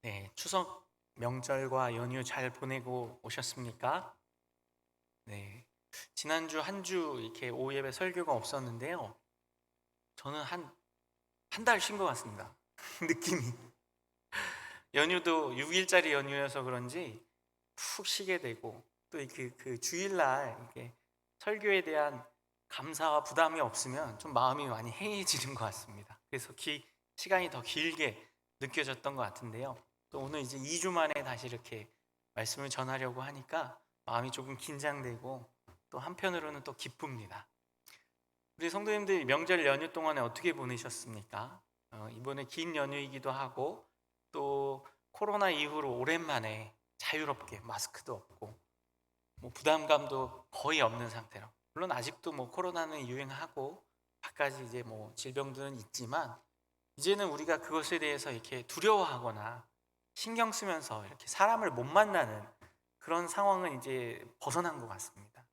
네, 추석 명절과 연휴 잘 보내고 오셨습니까? 네, 지난주 한 주 이렇게 오후 예배 설교가 없었는데요. 저는 한 달 쉰 것 같습니다. 느낌이. 연휴도 6일짜리 연휴여서 그런지 푹 쉬게 되고 또 그 주일날 이렇게 설교에 대한 감사와 부담이 없으면 좀 마음이 많이 해이해지는 것 같습니다. 그래서 시간이 더 길게 느껴졌던 것 같은데요. 또 오늘 이제 2주 만에 다시 이렇게 말씀을 전하려고 하니까 마음이 조금 긴장되고 또 한편으로는 또 기쁩니다. 우리 성도님들 명절 연휴 동안에 어떻게 보내셨습니까? 이번에 긴 연휴이기도 하고 또 코로나 이후로 오랜만에 자유롭게 마스크도 없고 뭐 부담감도 거의 없는 상태로, 물론 아직도 뭐 코로나는 유행하고 갖가지 이제 뭐 질병들은 있지만 이제는 우리가 그것에 대해서 이렇게 두려워하거나 신경 쓰면서 이렇게 사람을 못 만나는 그런 상황은 이제 벗어난 것 같습니다.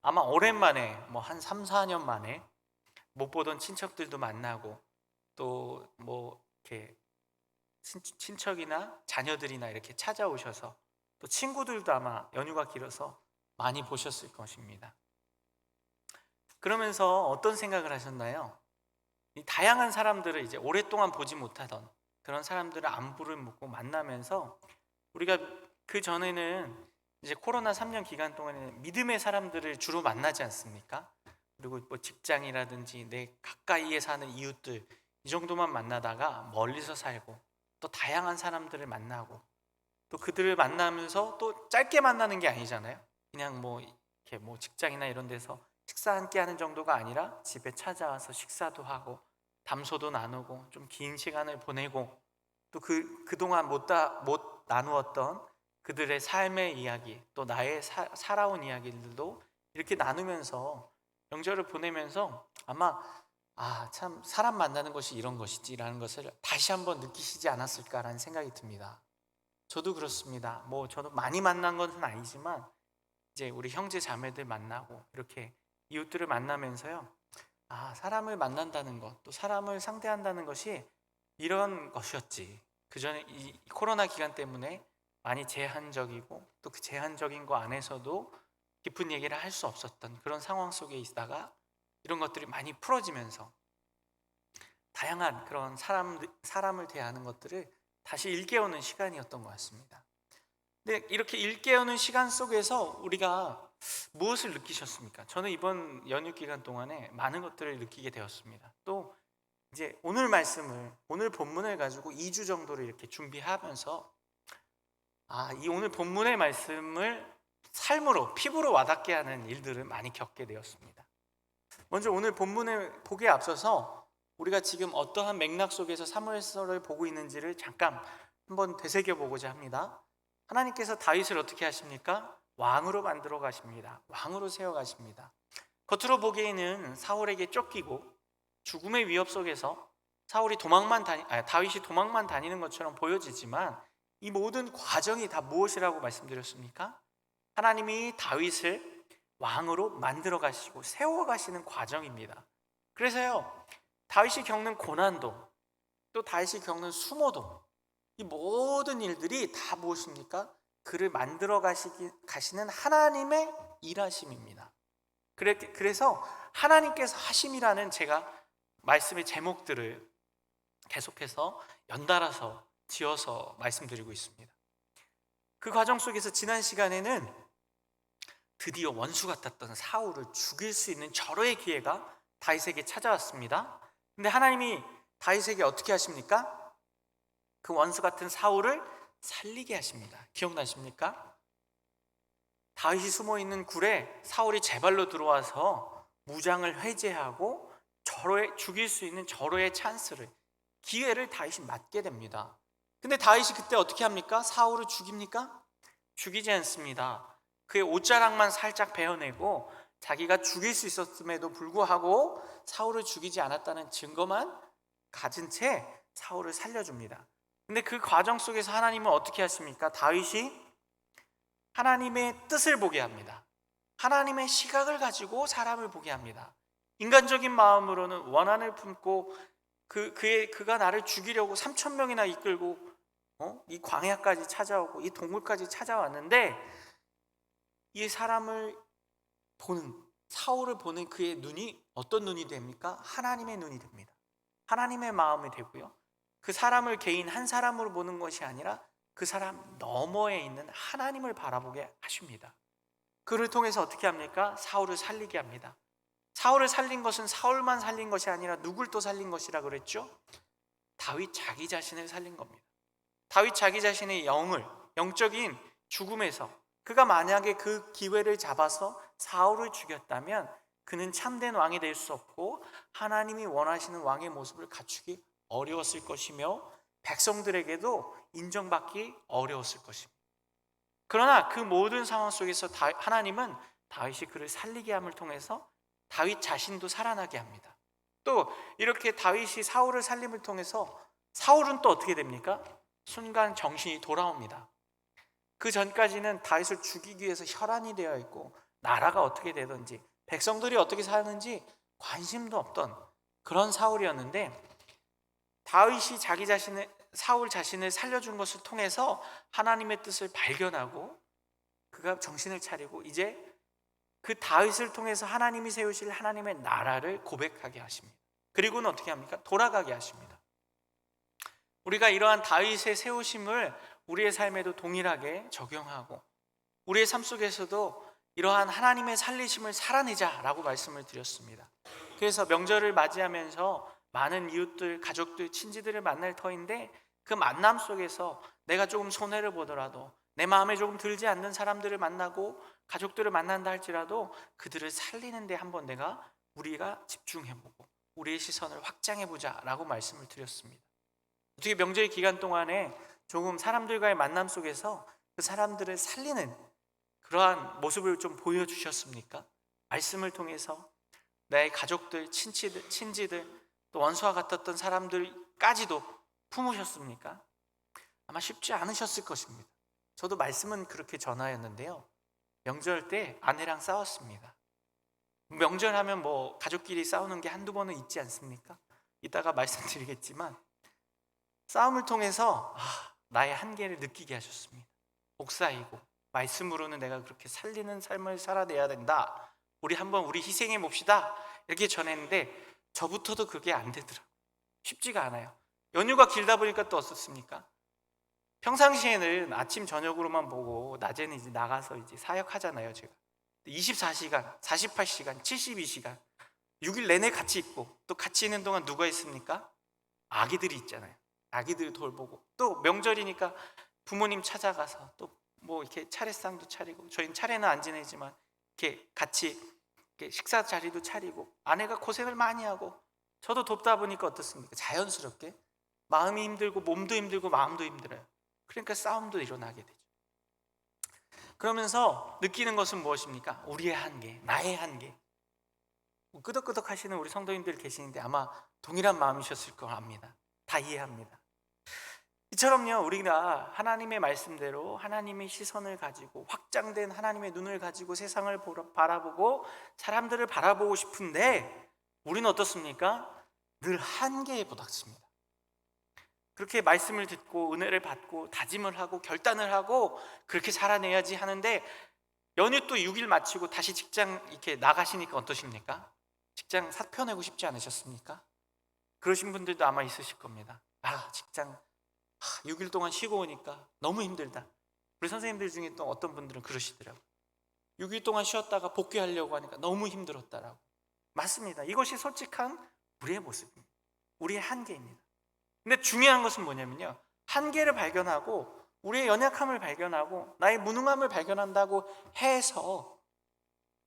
아마 오랜만에 뭐 한 3, 4년 만에 못 보던 친척들도 만나고 또 뭐 이렇게 친척이나 자녀들이나 이렇게 찾아오셔서 또 친구들도 아마 연휴가 길어서 많이 보셨을 것입니다. 그러면서 어떤 생각을 하셨나요? 이 다양한 사람들을 이제 오랫동안 보지 못하던 그런 사람들을 안부를 묻고 만나면서 우리가 그 전에는 이제 코로나 3년 기간 동안에는 믿음의 사람들을 주로 만나지 않습니까? 그리고 뭐 직장이라든지 내 가까이에 사는 이웃들 이 정도만 만나다가 멀리서 살고 또 다양한 사람들을 만나고 또 그들을 만나면서 또 짧게 만나는 게 아니잖아요. 그냥 뭐 이렇게 뭐 직장이나 이런 데서 식사 함께 하는 정도가 아니라 집에 찾아와서 식사도 하고 담소도 나누고 좀 긴 시간을 보내고 또 그동안 못 나누었던 그들의 삶의 이야기 또 나의 살아온 이야기들도 이렇게 나누면서 명절을 보내면서 아마 참 사람 만나는 것이 이런 것이지라는 것을 다시 한번 느끼시지 않았을까라는 생각이 듭니다. 저도 그렇습니다. 뭐 저도 많이 만난 것은 아니지만 이제 우리 형제 자매들 만나고 이렇게 이웃들을 만나면서요. 사람을 만난다는 것, 또 사람을 상대한다는 것이 이런 것이었지. 그 전에 이 코로나 기간 때문에 많이 제한적이고 또 그 제한적인 거 안에서도 깊은 얘기를 할 수 없었던 그런 상황 속에 있다가 이런 것들이 많이 풀어지면서 다양한 그런 사람을 대하는 것들을 다시 일깨우는 시간이었던 것 같습니다. 근데 이렇게 일깨우는 시간 속에서 우리가 무엇을 느끼셨습니까? 저는 이번 연휴 기간 동안에 많은 것들을 느끼게 되었습니다. 또 이제 오늘 본문을 가지고 2주 정도를 이렇게 준비하면서 이 오늘 본문의 말씀을 삶으로, 피부로 와닿게 하는 일들을 많이 겪게 되었습니다. 먼저 오늘 본문을 보기에 앞서서 우리가 지금 어떠한 맥락 속에서 사무엘서를 보고 있는지를 잠깐 한번 되새겨 보고자 합니다. 하나님께서 다윗을 어떻게 하십니까? 왕으로 만들어 가십니다. 왕으로 세워 가십니다. 겉으로 보기에는 사울에게 쫓기고 죽음의 위협 속에서 다윗이 도망만 다니는 것처럼 보여지지만 이 모든 과정이 다 무엇이라고 말씀드렸습니까? 하나님이 다윗을 왕으로 만들어 가시고 세워 가시는 과정입니다. 그래서요, 다윗이 겪는 고난도 또 다윗이 겪는 수모도 이 모든 일들이 다 무엇입니까? 그를 만들어 가시는 하나님의 일하심입니다. 그래서 하나님께서 하심이라는 제가 말씀의 제목들을 계속해서 연달아서 지어서 말씀드리고 있습니다. 그 과정 속에서 지난 시간에는 드디어 원수 같았던 사울을 죽일 수 있는 절호의 기회가 다윗에게 찾아왔습니다. 근데 하나님이 다윗에게 어떻게 하십니까? 그 원수 같은 사울을 살리게 하십니다. 기억나십니까? 다윗이 숨어있는 굴에 사울이 제발로 들어와서 무장을 해제하고 죽일 수 있는 절호의 기회를 다윗이 맞게 됩니다. 근데 다윗이 그때 어떻게 합니까? 사울을 죽입니까? 죽이지 않습니다. 그의 옷자락만 살짝 베어내고 자기가 죽일 수 있었음에도 불구하고 사울을 죽이지 않았다는 증거만 가진 채 사울을 살려줍니다. 근데 그 과정 속에서 하나님은 어떻게 하십니까? 다윗이 하나님의 뜻을 보게 합니다. 하나님의 시각을 가지고 사람을 보게 합니다. 인간적인 마음으로는 원한을 품고 그가 나를 죽이려고 3,000명이나 이끌고 이 광야까지 찾아오고 이 동굴까지 찾아왔는데 이 사람을 보는, 사울을 보는 그의 눈이 어떤 눈이 됩니까? 하나님의 눈이 됩니다. 하나님의 마음이 되고요, 그 사람을 개인 한 사람으로 보는 것이 아니라 그 사람 너머에 있는 하나님을 바라보게 하십니다. 그를 통해서 어떻게 합니까? 사울을 살리게 합니다. 사울을 살린 것은 사울만 살린 것이 아니라 누굴 또 살린 것이라 그랬죠? 다윗 자기 자신을 살린 겁니다. 다윗 자기 자신의 영적인 죽음에서, 그가 만약에 그 기회를 잡아서 사울을 죽였다면 그는 참된 왕이 될 수 없고 하나님이 원하시는 왕의 모습을 갖추기 어려웠을 것이며 백성들에게도 인정받기 어려웠을 것입니다. 그러나 그 모든 상황 속에서 하나님은 다윗이 그를 살리게 함을 통해서 다윗 자신도 살아나게 합니다. 또 이렇게 다윗이 사울을 살림을 통해서 사울은 또 어떻게 됩니까? 순간 정신이 돌아옵니다. 그 전까지는 다윗을 죽이기 위해서 혈안이 되어 있고 나라가 어떻게 되든지 백성들이 어떻게 사는지 관심도 없던 그런 사울이었는데, 다윗이 사울 자신을 살려준 것을 통해서 하나님의 뜻을 발견하고 그가 정신을 차리고 이제 그 다윗을 통해서 하나님이 세우실 하나님의 나라를 고백하게 하십니다. 그리고는 어떻게 합니까? 돌아가게 하십니다. 우리가 이러한 다윗의 세우심을 우리의 삶에도 동일하게 적용하고 우리의 삶 속에서도 이러한 하나님의 살리심을 살아내자라고 말씀을 드렸습니다. 그래서 명절을 맞이하면서 많은 이웃들, 가족들, 친지들을 만날 터인데 그 만남 속에서 내가 조금 손해를 보더라도 내 마음에 조금 들지 않는 사람들을 만나고 가족들을 만난다 할지라도 그들을 살리는 데 한번 우리가 집중해보고 우리의 시선을 확장해보자 라고 말씀을 드렸습니다. 어떻게 명절 기간 동안에 조금 사람들과의 만남 속에서 그 사람들을 살리는 그러한 모습을 좀 보여주셨습니까? 말씀을 통해서 내 가족들, 친지들, 또 원수와 같았던 사람들까지도 품으셨습니까? 아마 쉽지 않으셨을 것입니다. 저도 말씀은 그렇게 전하였는데요, 명절 때 아내랑 싸웠습니다. 명절하면 가족끼리 싸우는 게 한두 번은 있지 않습니까? 이따가 말씀드리겠지만 싸움을 통해서 나의 한계를 느끼게 하셨습니다. 복사이고 말씀으로는 내가 그렇게 살리는 삶을 살아내야 된다, 우리 한번 희생해 봅시다, 이렇게 전했는데 저부터도 그게 안 되더라고요. 쉽지가 않아요. 연휴가 길다 보니까 또 어떻습니까? 평상시에는 아침 저녁으로만 보고 낮에는 이제 나가서 이제 사역하잖아요. 제가 24시간, 48시간, 72시간 6일 내내 같이 있고, 또 같이 있는 동안 누가 있습니까? 아기들이 있잖아요. 아기들 돌보고, 또 명절이니까 부모님 찾아가서 또 이렇게 차례상도 차리고, 저희는 차례는 안 지내지만 이렇게 같이 이렇게 식사 자리도 차리고, 아내가 고생을 많이 하고 저도 돕다 보니까 어떻습니까? 자연스럽게 마음이 힘들고 몸도 힘들고 마음도 힘들어요. 그러니까 싸움도 일어나게 되죠. 그러면서 느끼는 것은 무엇입니까? 우리의 한계, 나의 한계. 끄덕끄덕 하시는 우리 성도님들 계시는데 아마 동일한 마음이셨을 거 압니다. 다 이해합니다. 이처럼요, 우리가 하나님의 말씀대로 하나님의 시선을 가지고 확장된 하나님의 눈을 가지고 세상을 바라보고 사람들을 바라보고 싶은데 우리는 어떻습니까? 늘 한계에 부닥칩니다. 그렇게 말씀을 듣고 은혜를 받고 다짐을 하고 결단을 하고 그렇게 살아내야지 하는데 연휴 또 6일 마치고 다시 직장 이렇게 나가시니까 어떠십니까? 직장 사표 내고 싶지 않으셨습니까? 그러신 분들도 아마 있으실 겁니다. 직장 6일 동안 쉬고 오니까 너무 힘들다. 우리 선생님들 중에 또 어떤 분들은 그러시더라고요. 6일 동안 쉬었다가 복귀하려고 하니까 너무 힘들었다라고. 맞습니다. 이것이 솔직한 우리의 모습입니다. 우리의 한계입니다. 근데 중요한 것은 뭐냐면요, 한계를 발견하고 우리의 연약함을 발견하고 나의 무능함을 발견한다고 해서,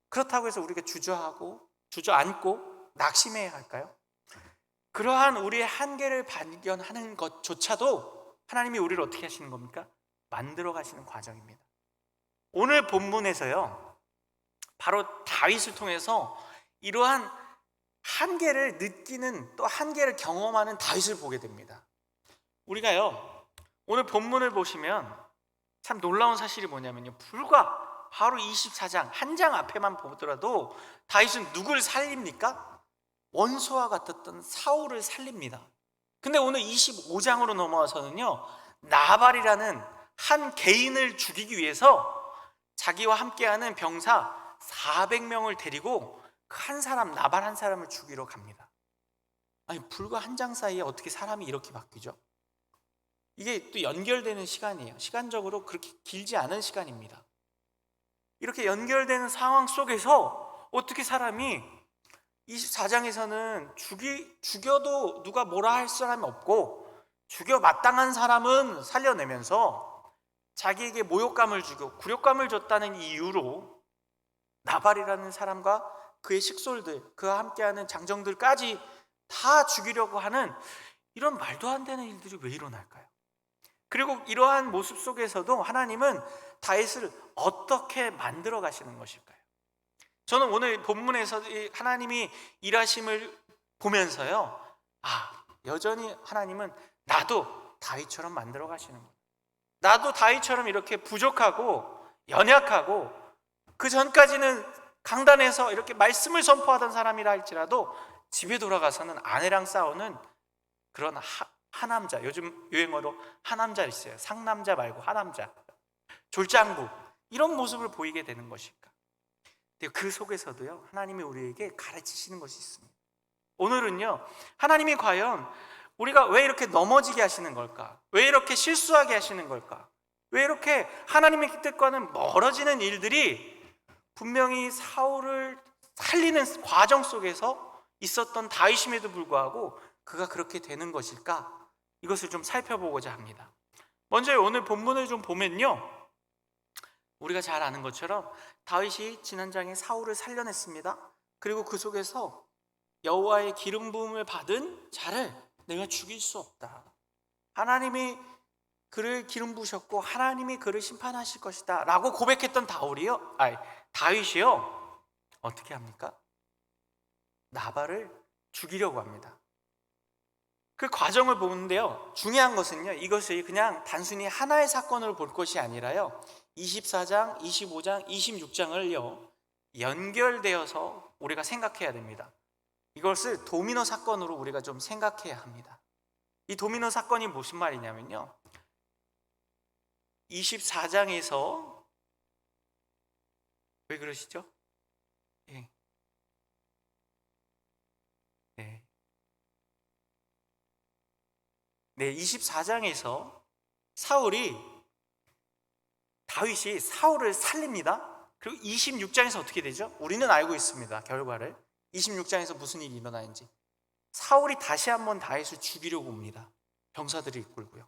그렇다고 해서 우리가 주저앉고 낙심해야 할까요? 그러한 우리의 한계를 발견하는 것조차도 하나님이 우리를 어떻게 하시는 겁니까? 만들어 가시는 과정입니다. 오늘 본문에서요, 바로 다윗을 통해서 이러한 한계를 느끼는, 또 한계를 경험하는 다윗을 보게 됩니다. 우리가요, 오늘 본문을 보시면 참 놀라운 사실이 뭐냐면요, 불과 바로 24장 한 장 앞에만 보더라도 다윗은 누구를 살립니까? 원수와 같았던 사울을 살립니다. 근데 오늘 25장으로 넘어와서는요, 나발이라는 한 개인을 죽이기 위해서 자기와 함께하는 병사 400명을 데리고 그 한 사람, 나발 한 사람을 죽이러 갑니다. 아니, 불과 한 장 사이에 어떻게 사람이 이렇게 바뀌죠? 이게 또 연결되는 시간이에요. 시간적으로 그렇게 길지 않은 시간입니다. 이렇게 연결되는 상황 속에서 어떻게 사람이 24장에서는 죽여도 누가 뭐라 할 사람이 없고 죽여 마땅한 사람은 살려내면서 자기에게 모욕감을 주고 굴욕감을 줬다는 이유로 나발이라는 사람과 그의 식솔들, 그와 함께하는 장정들까지 다 죽이려고 하는 이런 말도 안 되는 일들이 왜 일어날까요? 그리고 이러한 모습 속에서도 하나님은 다윗을 어떻게 만들어 가시는 것일까요? 저는 오늘 본문에서 하나님이 일하심을 보면서요, 여전히 하나님은 나도 다윗처럼 만들어 가시는 거예요. 나도 다윗처럼 이렇게 부족하고 연약하고 그 전까지는 강단에서 이렇게 말씀을 선포하던 사람이라 할지라도 집에 돌아가서는 아내랑 싸우는 그런 하남자, 요즘 유행어로 하남자 있어요. 상남자 말고 하남자, 졸장부, 이런 모습을 보이게 되는 것일까? 근데 그 속에서도요, 하나님이 우리에게 가르치시는 것이 있습니다. 오늘은요, 하나님이 과연 우리가 왜 이렇게 넘어지게 하시는 걸까? 왜 이렇게 실수하게 하시는 걸까? 왜 이렇게 하나님의 뜻과는 멀어지는 일들이 분명히 사울을 살리는 과정 속에서 있었던 다윗임에도 불구하고 그가 그렇게 되는 것일까? 이것을 좀 살펴보고자 합니다. 먼저 오늘 본문을 좀 보면요, 우리가 잘 아는 것처럼 다윗이 지난 장에 사울을 살려냈습니다. 그리고 그 속에서 여호와의 기름 부음을 받은 자를 내가 죽일 수 없다. 하나님이 그를 기름 부으셨고 하나님이 그를 심판하실 것이다 라고 고백했던 다윗이요, 어떻게 합니까? 나발을 죽이려고 합니다. 그 과정을 보는데요, 중요한 것은요, 이것이 그냥 단순히 하나의 사건으로 볼 것이 아니라요, 24장, 25장, 26장을요 연결되어서 우리가 생각해야 됩니다. 이것을 도미노 사건으로 우리가 좀 생각해야 합니다. 이 도미노 사건이 무슨 말이냐면요, 24장에서 왜 그러시죠? 예. 네, 24장에서 다윗이 사울을 살립니다. 그리고 26장에서 어떻게 되죠? 우리는 알고 있습니다, 결과를. 26장에서 무슨 일이 일어나는지. 사울이 다시 한번 다윗을 죽이려고 옵니다. 병사들이 이끌고요.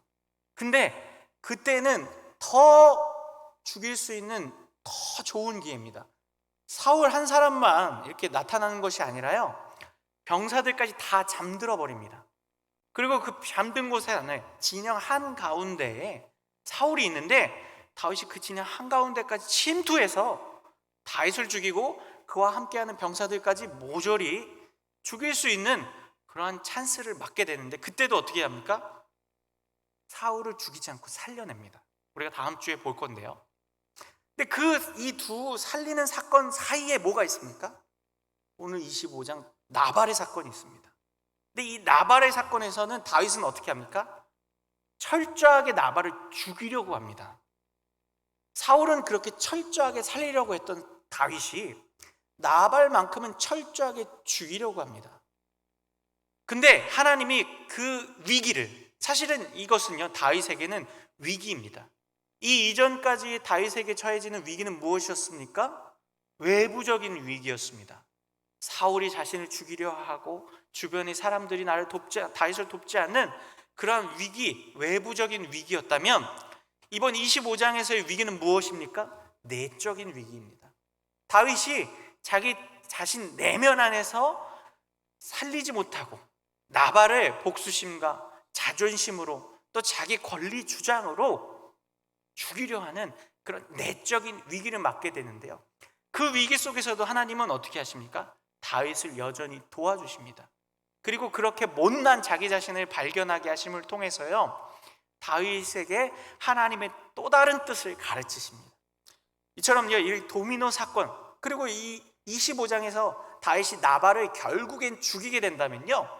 근데 그때는 더 죽일 수 있는 더 좋은 기회입니다. 사울 한 사람만 이렇게 나타나는 것이 아니라요, 병사들까지 다 잠들어 버립니다. 그리고 그 잠든 곳에 안에 진영 한가운데에 사울이 있는데 다윗이 그 진영 한가운데까지 침투해서 다윗을 죽이고 그와 함께하는 병사들까지 모조리 죽일 수 있는 그러한 찬스를 맞게 되는데, 그때도 어떻게 합니까? 사울을 죽이지 않고 살려냅니다. 우리가 다음 주에 볼 건데요. 근데 이 두 살리는 사건 사이에 뭐가 있습니까? 오늘 25장 나발의 사건이 있습니다. 근데 이 나발의 사건에서는 다윗은 어떻게 합니까? 철저하게 나발을 죽이려고 합니다. 사울은 그렇게 철저하게 살리려고 했던 다윗이 나발만큼은 철저하게 죽이려고 합니다. 근데 하나님이 그 위기를, 사실은 이것은요, 다윗에게는 위기입니다. 이 이전까지 다윗에게 처해지는 위기는 무엇이었습니까? 외부적인 위기였습니다. 사울이 자신을 죽이려 하고 주변의 사람들이 다윗을 돕지 않는 그러한 위기, 외부적인 위기였다면 이번 25장에서의 위기는 무엇입니까? 내적인 위기입니다. 다윗이 자기 자신 내면 안에서 살리지 못하고 나발을 복수심과 자존심으로 또 자기 권리 주장으로 죽이려 하는 그런 내적인 위기를 맞게 되는데요, 그 위기 속에서도 하나님은 어떻게 하십니까? 다윗을 여전히 도와주십니다. 그리고 그렇게 못난 자기 자신을 발견하게 하심을 통해서요, 다윗에게 하나님의 또 다른 뜻을 가르치십니다. 이처럼요, 이 도미노 사건, 그리고 이 25장에서 다윗이 나발을 결국엔 죽이게 된다면요,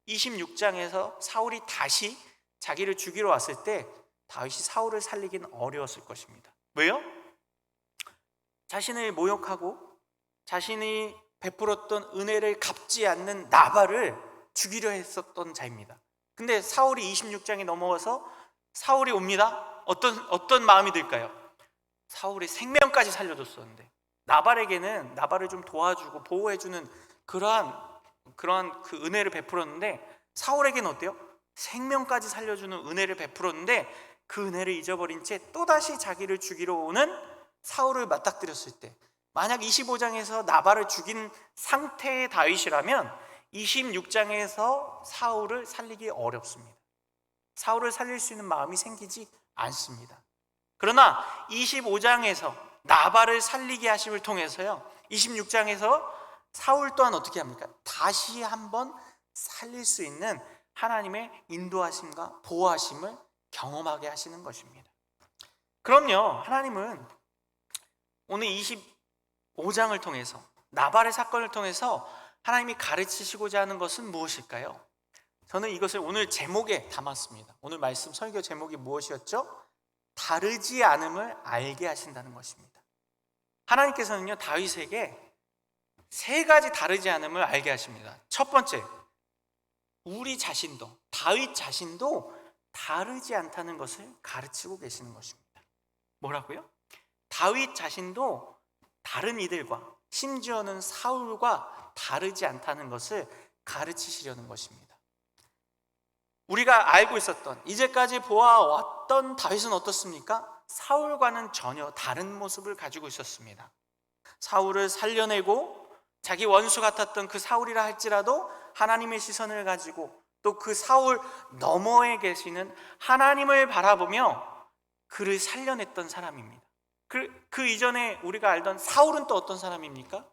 26장에서 사울이 다시 자기를 죽이러 왔을 때 다윗이 사울을 살리긴 어려웠을 것입니다. 왜요? 자신을 모욕하고 자신이 베풀었던 은혜를 갚지 않는 나발을 죽이려 했었던 자입니다. 근데 사울이 26장에 넘어와서 사울이 옵니다. 어떤 마음이 들까요? 사울의 생명까지 살려줬었는데, 나발을 좀 도와주고 보호해주는 그러한 그 은혜를 베풀었는데, 사울에게는 어때요? 생명까지 살려주는 은혜를 베풀었는데 그 은혜를 잊어버린 채 또다시 자기를 죽이러 오는 사울을 맞닥뜨렸을 때, 만약 25장에서 나발을 죽인 상태의 다윗이라면 26장에서 사울을 살리기 어렵습니다. 사울을 살릴 수 있는 마음이 생기지 않습니다. 그러나 25장에서 나발을 살리게 하심을 통해서요, 26장에서 사울 또한 어떻게 합니까? 다시 한번 살릴 수 있는 하나님의 인도하심과 보호하심을 경험하게 하시는 것입니다. 그럼요, 하나님은 오늘 25장을 통해서, 나발의 사건을 통해서 하나님이 가르치시고자 하는 것은 무엇일까요? 저는 이것을 오늘 제목에 담았습니다. 오늘 말씀 설교 제목이 무엇이었죠? 다르지 않음을 알게 하신다는 것입니다. 하나님께서는요, 다윗에게 세 가지 다르지 않음을 알게 하십니다. 첫 번째, 우리 자신도, 다윗 자신도 다르지 않다는 것을 가르치고 계시는 것입니다. 뭐라고요? 다윗 자신도 다른 이들과, 심지어는 사울과 다르지 않다는 것을 가르치시려는 것입니다. 우리가 알고 있었던, 이제까지 보아왔던 다윗은 어떻습니까? 사울과는 전혀 다른 모습을 가지고 있었습니다. 사울을 살려내고 자기 원수 같았던 그 사울이라 할지라도 하나님의 시선을 가지고 또 그 사울 너머에 계시는 하나님을 바라보며 그를 살려냈던 사람입니다. 그 이전에 우리가 알던 사울은 또 어떤 사람입니까?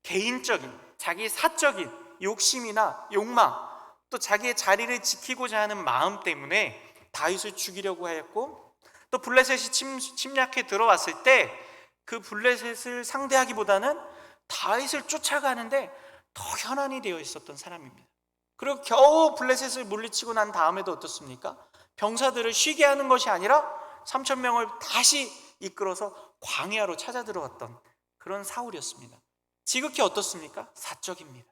개인적인, 자기 사적인 욕심이나 욕망, 또 자기의 자리를 지키고자 하는 마음 때문에 다윗을 죽이려고 하였고, 또 블레셋이 침략해 들어왔을 때 그 블레셋을 상대하기보다는 다윗을 쫓아가는데 더 현안이 되어 있었던 사람입니다. 그리고 겨우 블레셋을 물리치고 난 다음에도 어떻습니까? 병사들을 쉬게 하는 것이 아니라 3,000명을 다시 이끌어서 광야로 찾아 들어왔던 그런 사울이었습니다. 지극히 어떻습니까? 사적입니다.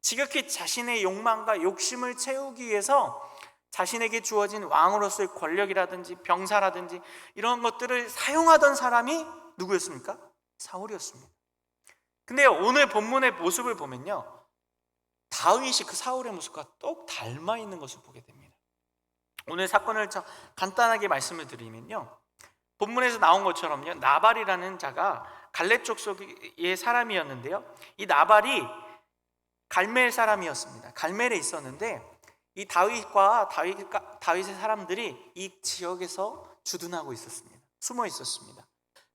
지극히 자신의 욕망과 욕심을 채우기 위해서 자신에게 주어진 왕으로서의 권력이라든지 병사라든지 이런 것들을 사용하던 사람이 누구였습니까? 사울이었습니다. 근데 오늘 본문의 모습을 보면요, 다윗이 그 사울의 모습과 똑 닮아 있는 것을 보게 됩니다. 오늘 사건을 간단하게 말씀을 드리면요, 본문에서 나온 것처럼요, 나발이라는 자가 갈렙 족속의 사람이었는데요, 이 나발이 갈멜 사람이었습니다. 갈멜에 있었는데 이 다윗의 사람들이 이 지역에서 주둔하고 있었습니다. 숨어 있었습니다.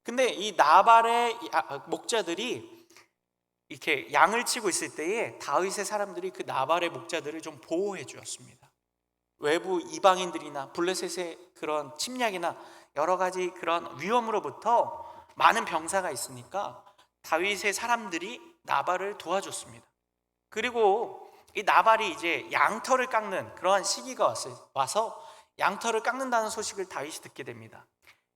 근데 이 나발의 목자들이 이렇게 양을 치고 있을 때에 다윗의 사람들이 그 나발의 목자들을 좀 보호해 주었습니다. 외부 이방인들이나 블레셋의 그런 침략이나 여러 가지 그런 위험으로부터 많은 병사가 있으니까 다윗의 사람들이 나발을 도와줬습니다. 그리고 이 나발이 이제 양털을 깎는 그러한 시기가 와서 양털을 깎는다는 소식을 다윗이 듣게 됩니다.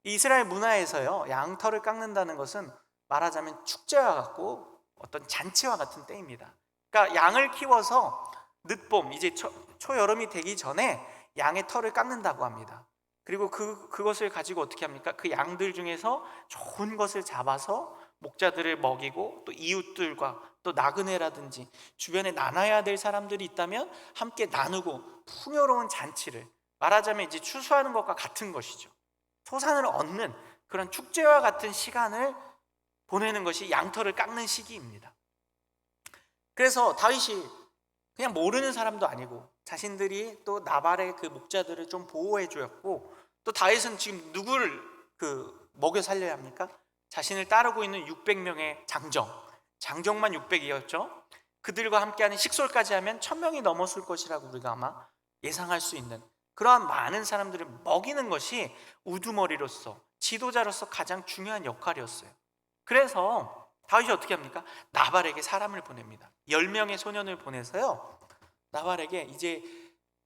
이스라엘 문화에서요, 양털을 깎는다는 것은 말하자면 축제와 같고 어떤 잔치와 같은 때입니다. 그러니까 양을 키워서 늦봄, 이제 초여름이 되기 전에 양의 털을 깎는다고 합니다. 그리고 그것을 가지고 어떻게 합니까? 그 양들 중에서 좋은 것을 잡아서 목자들을 먹이고, 또 이웃들과 또 나그네라든지 주변에 나눠야 될 사람들이 있다면 함께 나누고 풍요로운 잔치를, 말하자면 이제 추수하는 것과 같은 것이죠. 소산을 얻는 그런 축제와 같은 시간을 보내는 것이 양털을 깎는 시기입니다. 그래서 다윗이 그냥 모르는 사람도 아니고 자신들이 또 나발의 그 목자들을 좀 보호해 주었고, 또 다윗은 지금 누구를 먹여 살려야 합니까? 자신을 따르고 있는 600명의 장정만 600이었죠. 그들과 함께하는 식솔까지 하면 1,000명이 넘었을 것이라고 우리가 아마 예상할 수 있는 그러한 많은 사람들을 먹이는 것이 우두머리로서, 지도자로서 가장 중요한 역할이었어요. 그래서 다윗이 어떻게 합니까? 나발에게 사람을 보냅니다. 10명의 소년을 보내서요, 나발에게 이제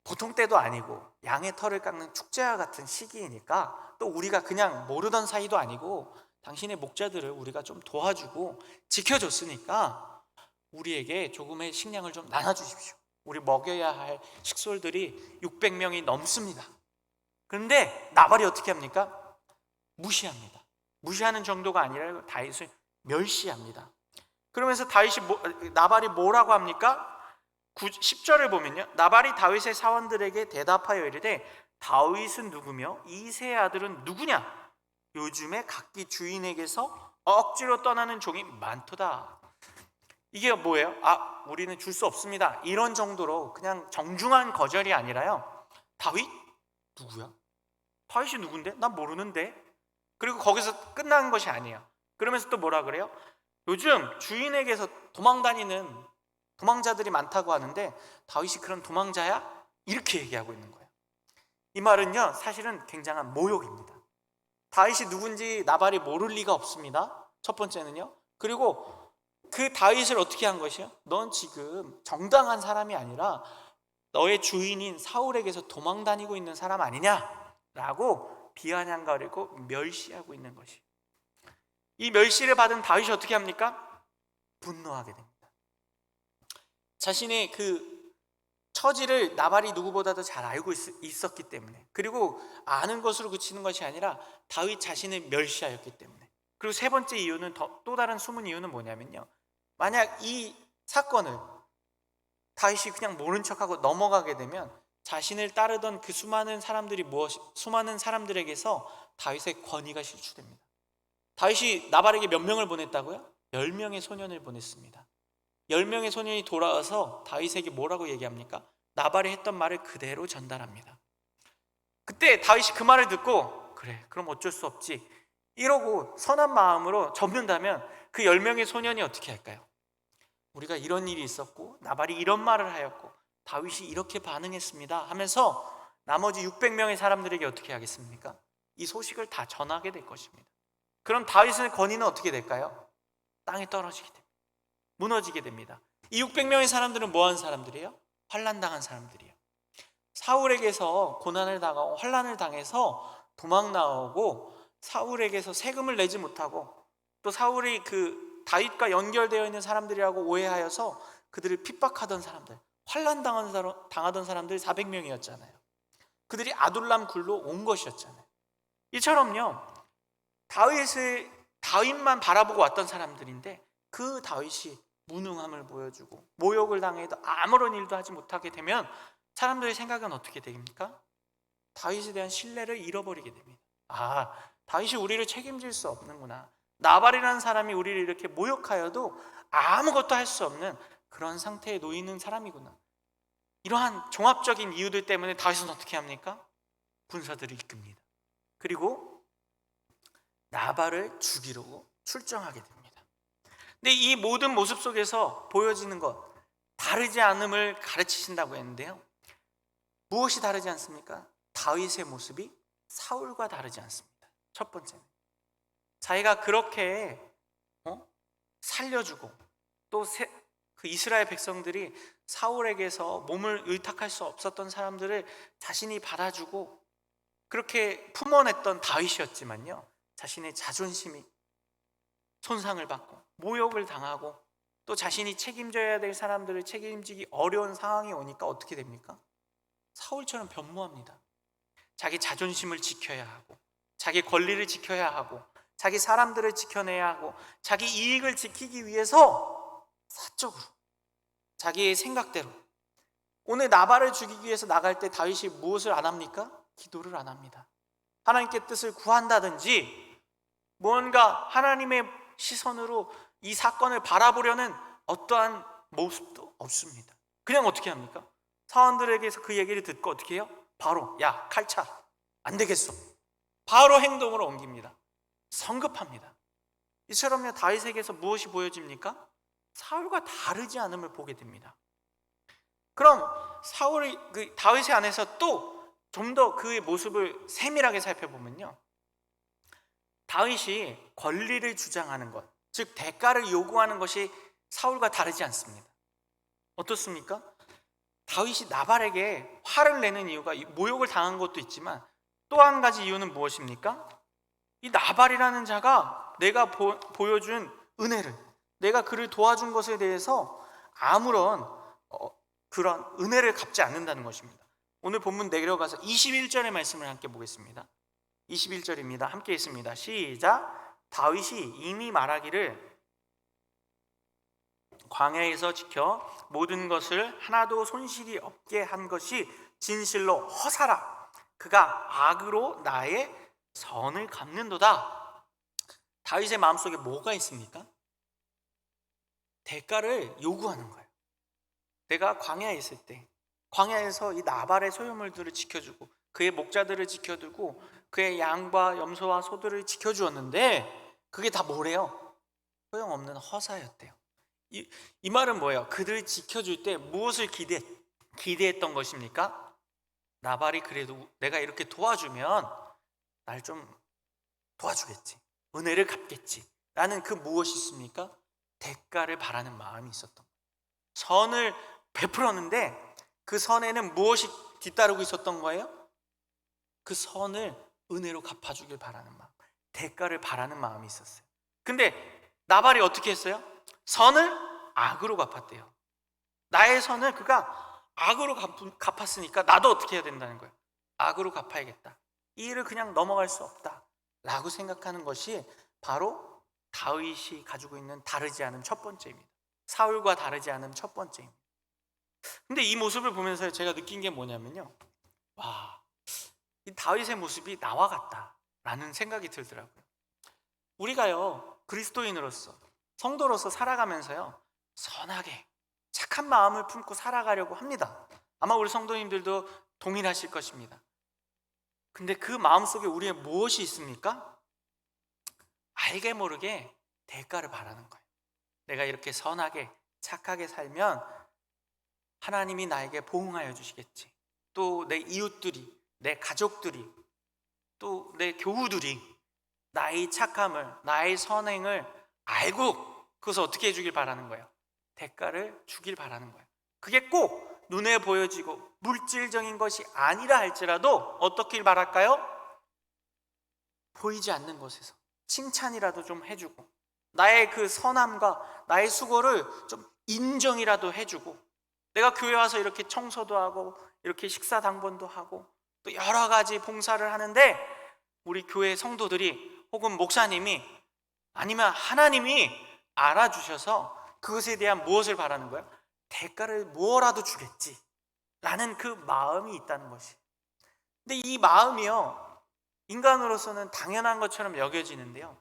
보통 때도 아니고 양의 털을 깎는 축제와 같은 시기이니까, 또 우리가 그냥 모르던 사이도 아니고 당신의 목자들을 우리가 좀 도와주고 지켜줬으니까 우리에게 조금의 식량을 좀 나눠주십시오. 우리 먹여야 할 식솔들이 600명이 넘습니다. 그런데 나발이 어떻게 합니까? 무시합니다. 무시하는 정도가 아니라 다윗을 멸시합니다. 그러면서 나발이 뭐라고 합니까? 10절을 보면요, 나발이 다윗의 사원들에게 대답하여 이르되 다윗은 누구며 이새의 아들은 누구냐? 요즘에 각기 주인에게서 억지로 떠나는 종이 많도다. 이게 뭐예요? 우리는 줄 수 없습니다, 이런 정도로 그냥 정중한 거절이 아니라요, 다윗? 누구야? 다윗이 누군데? 난 모르는데. 그리고 거기서 끝난 것이 아니에요. 그러면서 또 뭐라 그래요? 요즘 주인에게서 도망다니는 도망자들이 많다고 하는데 다윗이 그런 도망자야? 이렇게 얘기하고 있는 거예요. 이 말은요, 사실은 굉장한 모욕입니다. 다윗이 누군지 나발이 모를 리가 없습니다. 첫 번째는요. 그리고 그 다윗을 어떻게 한 것이요? 넌 지금 정당한 사람이 아니라 너의 주인인 사울에게서 도망다니고 있는 사람 아니냐? 라고 비아냥거리고 멸시하고 있는 것이. 이 멸시를 받은 다윗이 어떻게 합니까? 분노하게 됩니다. 자신의 그 처지를 나발이 누구보다도 잘 알고 있었기 때문에, 그리고 아는 것으로 그치는 것이 아니라 다윗 자신을 멸시하였기 때문에. 그리고 세 번째 이유는, 또 다른 숨은 이유는 뭐냐면요, 만약 이 사건을 다윗이 그냥 모른 척하고 넘어가게 되면 자신을 따르던 그 수많은 사람들에게서 다윗의 권위가 실추됩니다. 다윗이 나발에게 몇 명을 보냈다고요? 10명의 소년을 보냈습니다. 10명의 소년이 돌아와서 다윗에게 뭐라고 얘기합니까? 나발이 했던 말을 그대로 전달합니다. 그때 다윗이 그 말을 듣고 그래, 그럼 어쩔 수 없지 이러고 선한 마음으로 접는다면 그 10명의 소년이 어떻게 할까요? 우리가 이런 일이 있었고 나발이 이런 말을 하였고 다윗이 이렇게 반응했습니다 하면서 나머지 600명의 사람들에게 어떻게 하겠습니까? 이 소식을 다 전하게 될 것입니다. 그럼 다윗의 권위는 어떻게 될까요? 땅에 떨어지게 됩니다. 무너지게 됩니다. 이 600명의 사람들은 뭐한 사람들이에요? 환난당한 사람들이에요. 사울에게서 고난을 당하고 환난을 당해서 도망 나오고 사울에게서 세금을 내지 못하고 또 사울이 그 다윗과 연결되어 있는 사람들이라고 오해하여서 그들을 핍박하던 사람들, 환난 당하던 사람들이 400명이었잖아요. 그들이 아둘람 굴로 온 것이었잖아요. 이처럼요, 다윗만 바라보고 왔던 사람들인데 그 다윗이 무능함을 보여주고 모욕을 당해도 아무런 일도 하지 못하게 되면 사람들의 생각은 어떻게 됩니까? 다윗에 대한 신뢰를 잃어버리게 됩니다. 다윗이 우리를 책임질 수 없는구나. 나발이라는 사람이 우리를 이렇게 모욕하여도 아무것도 할 수 없는 그런 상태에 놓이는 사람이구나. 이러한 종합적인 이유들 때문에 다윗은 어떻게 합니까? 군사들을 이끕니다. 그리고 나발을 죽이려고 출정하게 됩니다. 근데 이 모든 모습 속에서 보여지는 것, 다르지 않음을 가르치신다고 했는데요, 무엇이 다르지 않습니까? 다윗의 모습이 사울과 다르지 않습니다. 첫 번째는 자기가 그렇게 살려주고 또 그 이스라엘 백성들이 사울에게서 몸을 의탁할 수 없었던 사람들을 자신이 받아주고 그렇게 품어냈던 다윗이었지만요, 자신의 자존심이 손상을 받고 모욕을 당하고 또 자신이 책임져야 될 사람들을 책임지기 어려운 상황이 오니까 어떻게 됩니까? 사울처럼 변모합니다. 자기 자존심을 지켜야 하고 자기 권리를 지켜야 하고 자기 사람들을 지켜내야 하고 자기 이익을 지키기 위해서 사적으로 자기의 생각대로, 오늘 나발을 죽이기 위해서 나갈 때 다윗이 무엇을 안 합니까? 기도를 안 합니다. 하나님께 뜻을 구한다든지 뭔가 하나님의 시선으로 이 사건을 바라보려는 어떠한 모습도 없습니다. 그냥 어떻게 합니까? 사원들에게서 그 얘기를 듣고 어떻게 해요? 바로 야, 칼차, 안 되겠어, 바로 행동으로 옮깁니다. 성급합니다. 이처럼요, 다윗에게서 무엇이 보여집니까? 사울과 다르지 않음을 보게 됩니다. 그럼 다윗의 안에서 또 좀 더 그의 모습을 세밀하게 살펴보면요, 다윗이 권리를 주장하는 것, 즉 대가를 요구하는 것이 사울과 다르지 않습니다. 어떻습니까? 다윗이 나발에게 화를 내는 이유가 모욕을 당한 것도 있지만 또 한 가지 이유는 무엇입니까? 이 나발이라는 자가 내가 보여준 은혜를, 내가 그를 도와준 것에 대해서 아무런 그런 은혜를 갚지 않는다는 것입니다. 오늘 본문 내려가서 21절의 말씀을 함께 보겠습니다. 21절입니다. 함께 있습니다. 시작. 다윗이 이미 말하기를 광야에서 지켜 모든 것을 하나도 손실이 없게 한 것이 진실로 허사라. 그가 악으로 나의 선을 갚는도다. 다윗의 마음속에 뭐가 있습니까? 대가를 요구하는 거예요. 내가 광야에 있을 때, 광야에서 이 나발의 소유물들을 지켜주고 그의 목자들을 지켜두고 그의 양과 염소와 소들을 지켜주었는데 그게 다 뭐래요? 소용없는 허사였대요. 이 말은 뭐예요? 그들을 지켜줄 때 무엇을 기대했던 것입니까? 나발이 그래도 내가 이렇게 도와주면 날 좀 도와주겠지, 은혜를 갚겠지 라는 그 무엇이 있습니까? 대가를 바라는 마음이 있었던 거예요. 선을 베풀었는데 그 선에는 무엇이 뒤따르고 있었던 거예요? 그 선을 은혜로 갚아주길 바라는 마음, 대가를 바라는 마음이 있었어요. 근데 나발이 어떻게 했어요? 선을 악으로 갚았대요. 나의 선을 그가 악으로 갚았으니까 나도 어떻게 해야 된다는 거예요? 악으로 갚아야겠다. 이 일을 그냥 넘어갈 수 없다 라고 생각하는 것이 바로 다윗이 가지고 있는 다르지 않은 첫 번째입니다. 사울과 다르지 않은 첫 번째입니다. 근데 이 모습을 보면서 제가 느낀 게 뭐냐면요, 와, 이 다윗의 모습이 나와 같다라는 생각이 들더라고요. 우리가요, 그리스도인으로서, 성도로서 살아가면서요, 선하게 착한 마음을 품고 살아가려고 합니다. 아마 우리 성도님들도 동일하실 것입니다. 근데 그 마음속에 우리의 무엇이 있습니까? 알게 모르게 대가를 바라는 거예요. 내가 이렇게 선하게 착하게 살면 하나님이 나에게 보응하여 주시겠지. 또 내 이웃들이, 내 가족들이, 또 내 교우들이 나의 착함을, 나의 선행을 알고 그것을 어떻게 해주길 바라는 거예요? 대가를 주길 바라는 거예요. 그게 꼭 눈에 보여지고 물질적인 것이 아니라 할지라도 어떻길 바랄까요? 보이지 않는 곳에서 칭찬이라도 좀 해주고 나의 그 선함과 나의 수고를 좀 인정이라도 해주고, 내가 교회 와서 이렇게 청소도 하고 이렇게 식사 당번도 하고 또 여러 가지 봉사를 하는데 우리 교회 성도들이 혹은 목사님이 아니면 하나님이 알아주셔서 그것에 대한 무엇을 바라는 거예요? 대가를 뭐라도 주겠지 라는 그 마음이 있다는 것이. 근데 이 마음이요, 인간으로서는 당연한 것처럼 여겨지는데요,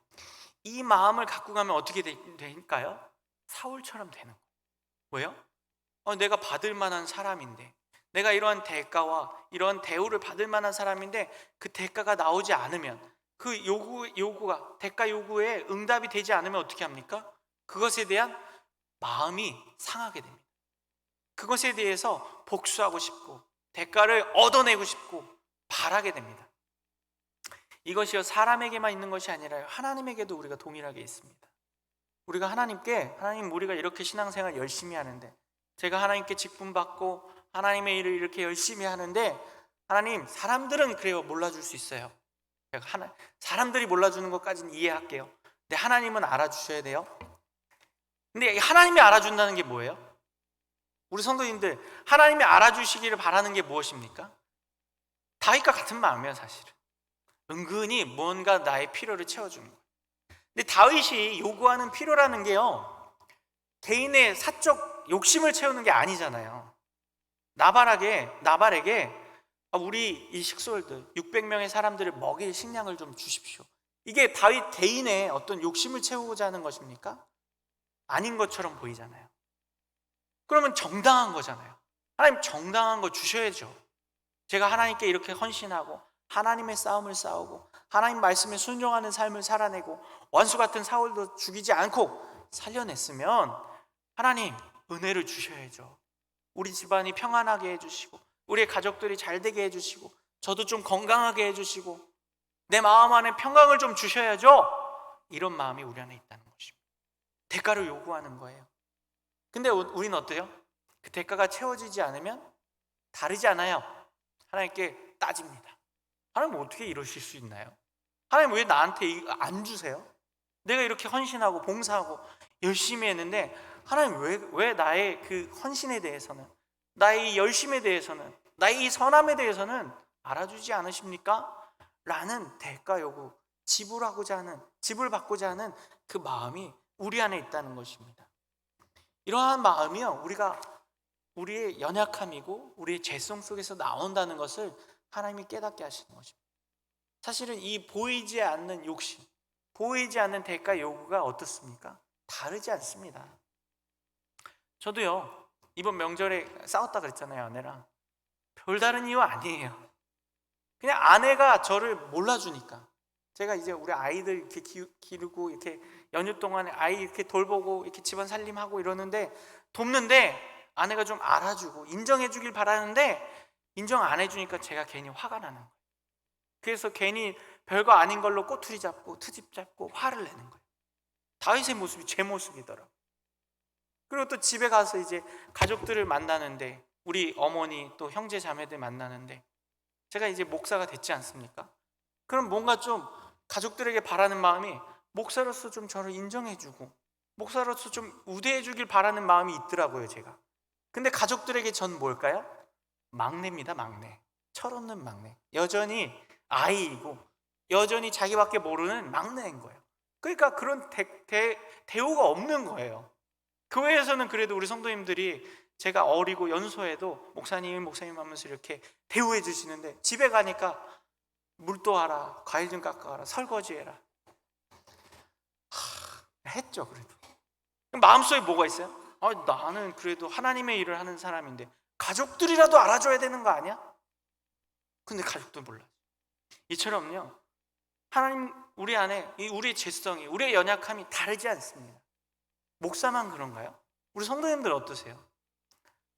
이 마음을 갖고 가면 어떻게 될까요? 사울처럼 되는 거예요. 왜요? 내가 받을 만한 사람인데, 내가 이러한 대가와 이러한 대우를 받을 만한 사람인데 그 대가가 나오지 않으면, 그 요구가 대가 요구에 응답이 되지 않으면 어떻게 합니까? 그것에 대한 마음이 상하게 됩니다. 그것에 대해서 복수하고 싶고 대가를 얻어내고 싶고 바라게 됩니다. 이것이요, 사람에게만 있는 것이 아니라 하나님에게도 우리가 동일하게 있습니다. 우리가 하나님, 우리가 이렇게 신앙생활 열심히 하는데, 제가 하나님께 직분받고 하나님의 일을 이렇게 열심히 하는데, 하나님, 사람들은 그래요, 몰라줄 수 있어요. 사람들이 몰라주는 것까지는 이해할게요. 근데 하나님은 알아주셔야 돼요. 근데 하나님이 알아준다는 게 뭐예요? 우리 성도님들, 하나님이 알아주시기를 바라는 게 무엇입니까? 다윗과 같은 마음이에요. 사실은 은근히 뭔가 나의 필요를 채워주는 거예요. 근데 다윗이 요구하는 필요라는 게요, 개인의 사적 욕심을 채우는 게 아니잖아요. 나발에게 우리 이 식솔들 600명의 사람들을 먹일 식량을 좀 주십시오. 이게 다윗 개인의 어떤 욕심을 채우고자 하는 것입니까? 아닌 것처럼 보이잖아요. 그러면 정당한 거잖아요. 하나님, 정당한 거 주셔야죠. 제가 하나님께 이렇게 헌신하고 하나님의 싸움을 싸우고 하나님 말씀에 순종하는 삶을 살아내고 원수 같은 사울도 죽이지 않고 살려냈으면 하나님, 은혜를 주셔야죠. 우리 집안이 평안하게 해주시고 우리의 가족들이 잘 되게 해주시고 저도 좀 건강하게 해주시고 내 마음 안에 평강을 좀 주셔야죠. 이런 마음이 우리 안에 있다는 것입니다. 대가를 요구하는 거예요. 근데 우리는 어때요? 그 대가가 채워지지 않으면 다르지 않아요. 하나님께 따집니다. 하나님 어떻게 이러실 수 있나요? 하나님 왜 나한테 안 주세요? 내가 이렇게 헌신하고 봉사하고 열심히 했는데 하나님 왜 나의 그 헌신에 대해서는, 나의 이 열심에 대해서는, 나의 이 선함에 대해서는 알아주지 않으십니까? 라는 대가 요구, 지불받고자 하는 그 마음이 우리 안에 있다는 것입니다. 이러한 마음이요, 우리의 연약함이고 우리의 죄성 속에서 나온다는 것을 하나님이 깨닫게 하시는 것입니다. 사실은 이 보이지 않는 욕심, 보이지 않는 대가 요구가 어떻습니까? 다르지 않습니다. 저도요, 이번 명절에 싸웠다 그랬잖아요, 아내랑. 별다른 이유 아니에요. 그냥 아내가 저를 몰라주니까. 제가 이제 우리 아이들 이렇게 기르고 이렇게 연휴 동안에 아이 이렇게 돌보고 이렇게 집안 살림하고 이러는데, 돕는데 아내가 좀 알아주고 인정해 주길 바라는데 인정 안 해주니까 제가 괜히 화가 나는 거예요. 그래서 괜히 별거 아닌 걸로 꼬투리 잡고 트집 잡고 화를 내는 거예요. 다윗의 모습이 제 모습이더라고요. 그리고 또 집에 가서 이제 가족들을 만나는데, 우리 어머니 또 형제 자매들 만나는데, 제가 이제 목사가 됐지 않습니까? 그럼 뭔가 좀 가족들에게 바라는 마음이, 목사로서 좀 저를 인정해주고 목사로서 좀 우대해주길 바라는 마음이 있더라고요, 제가. 근데 가족들에게 전 뭘까요? 막내입니다, 막내. 철없는 막내. 여전히 아이이고 여전히 자기밖에 모르는 막내인 거예요. 그러니까 그런 대우가 없는 거예요. 교회에서는 그래도 우리 성도님들이 제가 어리고 연소해도 목사님 하면서 이렇게 대우해 주시는데, 집에 가니까 물도 하라, 과일 좀 깎아라, 설거지해라. 했죠. 그래도 마음속에 뭐가 있어요? 나는 그래도 하나님의 일을 하는 사람인데 가족들이라도 알아줘야 되는 거 아니야? 근데 가족들 몰라. 이처럼요, 하나님 우리 안에 우리의 죄성이, 우리의 연약함이 다르지 않습니다. 목사만 그런가요? 우리 성도님들 어떠세요?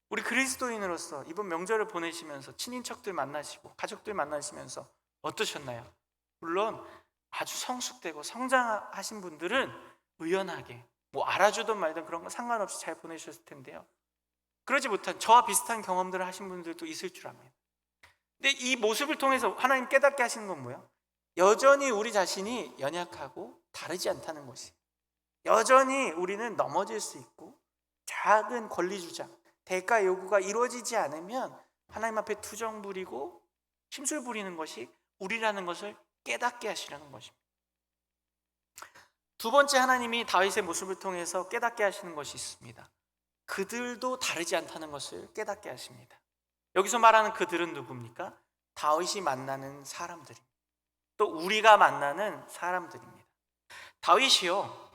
우리 그리스도인으로서 이번 명절을 보내시면서 친인척들 만나시고 가족들 만나시면서 어떠셨나요? 물론 아주 성숙되고 성장하신 분들은 의연하게 뭐 알아주든 말든 그런 거 상관없이 잘 보내셨을 텐데요, 그러지 못한 저와 비슷한 경험들을 하신 분들도 있을 줄 압니다. 근데 이 모습을 통해서 하나님 깨닫게 하시는 건 뭐예요? 여전히 우리 자신이 연약하고 다르지 않다는 것이, 여전히 우리는 넘어질 수 있고 작은 권리주장, 대가 요구가 이루어지지 않으면 하나님 앞에 투정 부리고 심술 부리는 것이 우리라는 것을 깨닫게 하시려는 것입니다. 두 번째, 하나님이 다윗의 모습을 통해서 깨닫게 하시는 것이 있습니다. 그들도 다르지 않다는 것을 깨닫게 하십니다. 여기서 말하는 그들은 누굽니까? 다윗이 만나는 사람들입니다. 또 우리가 만나는 사람들입니다. 다윗이요,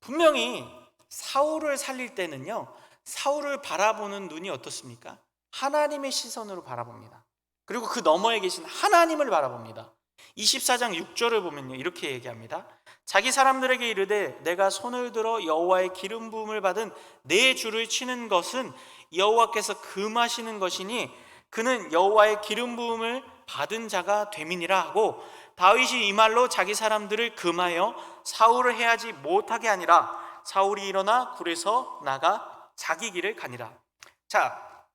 분명히 사울을 살릴 때는요, 사울을 바라보는 눈이 어떻습니까? 하나님의 시선으로 바라봅니다. 그리고 그 너머에 계신 하나님을 바라봅니다. 24장 6절을 보면요, 이렇게 얘기합니다. 자기 사람들에게 이르되 내가 손을 들어 여호와의 기름 부음을 받은 내 주를 치는 것은 여호와께서 금하시는 것이니 그는 여호와의 기름 부음을 받은 자가 됨이니라 하고, 다윗이 이 말로 자기 사람들을 금하여 사울을 해하지 못하게 하니라. 사울이 일어나 굴에서 나가 자기 길을 가니라. 자,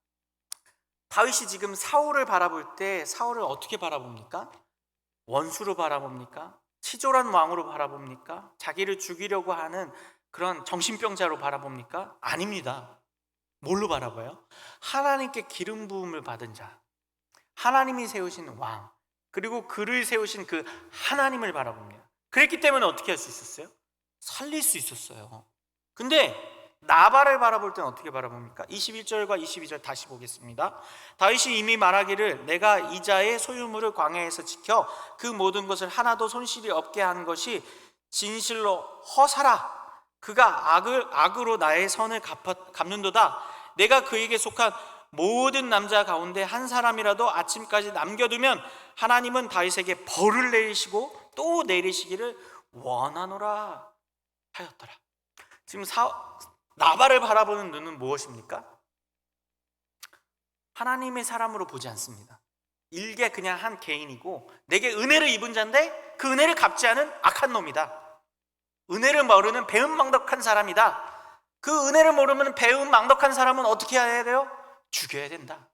다윗이 지금 사울을 바라볼 때 사울을 어떻게 바라봅니까? 원수로 바라봅니까? 치졸한 왕으로 바라봅니까? 자기를 죽이려고 하는 그런 정신병자로 바라봅니까? 아닙니다. 뭘로 바라봐요? 하나님께 기름 부음을 받은 자, 하나님이 세우신 왕, 그리고 그를 세우신 그 하나님을 바라봅니다. 그랬기 때문에 어떻게 할 수 있었어요? 살릴 수 있었어요. 근데 나발을 바라볼 때는 어떻게 바라봅니까? 21절과 22절 다시 보겠습니다. 다윗이 이미 말하기를 내가 이 자의 소유물을 광야에서 지켜 그 모든 것을 하나도 손실이 없게 한 것이 진실로 허사라. 그가 악으로 나의 선을 갚는도다. 내가 그에게 속한 모든 남자 가운데 한 사람이라도 아침까지 남겨두면 하나님은 다윗에게 벌을 내리시고 또 내리시기를 원하노라 하였더라. 지금 나발을 바라보는 눈은 무엇입니까? 하나님의 사람으로 보지 않습니다. 일개 그냥 한 개인이고 내게 은혜를 입은 자인데 그 은혜를 갚지 않은 악한 놈이다. 은혜를 모르는 배은망덕한 사람이다. 그 은혜를 모르면 배은망덕한 사람은 어떻게 해야 돼요? 죽여야 된다.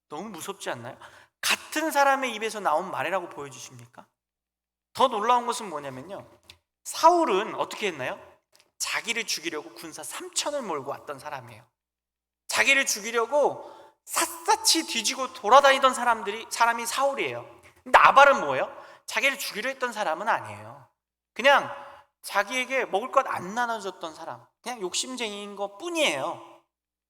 너무 무섭지 않나요? 같은 사람의 입에서 나온 말이라고 보여주십니까? 더 놀라운 것은 뭐냐면요, 사울은 어떻게 했나요? 자기를 죽이려고 군사 3천을 몰고 왔던 사람이에요. 자기를 죽이려고 샅샅이 뒤지고 돌아다니던 사람이 사울이에요. 나발은 뭐예요? 자기를 죽이려 했던 사람은 아니에요. 그냥 자기에게 먹을 것 안 나눠줬던 사람, 그냥 욕심쟁이인 것 뿐이에요.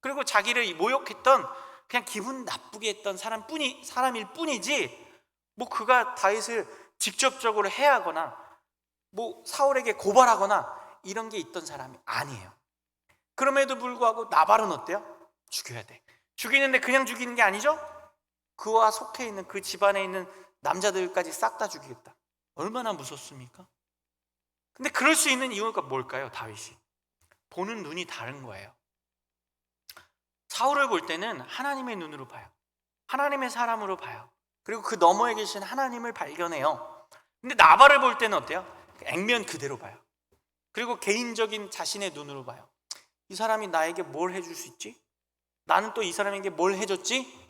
그리고 자기를 모욕했던, 그냥 기분 나쁘게 했던 사람일 뿐이지, 뭐 그가 다윗을 직접적으로 해하거나 뭐 사울에게 고발하거나 이런 게 있던 사람이 아니에요. 그럼에도 불구하고 나발은 어때요? 죽여야 돼. 죽이는데 그냥 죽이는 게 아니죠? 그와 속해 있는 그 집안에 있는 남자들까지 싹 다 죽이겠다. 얼마나 무섭습니까? 근데 그럴 수 있는 이유가 뭘까요? 다윗이 보는 눈이 다른 거예요. 사울을 볼 때는 하나님의 눈으로 봐요. 하나님의 사람으로 봐요. 그리고 그 너머에 계신 하나님을 발견해요. 근데 나발을 볼 때는 어때요? 액면 그대로 봐요. 그리고 개인적인 자신의 눈으로 봐요. 이 사람이 나에게 뭘 해줄 수 있지? 나는 또 이 사람에게 뭘 해줬지?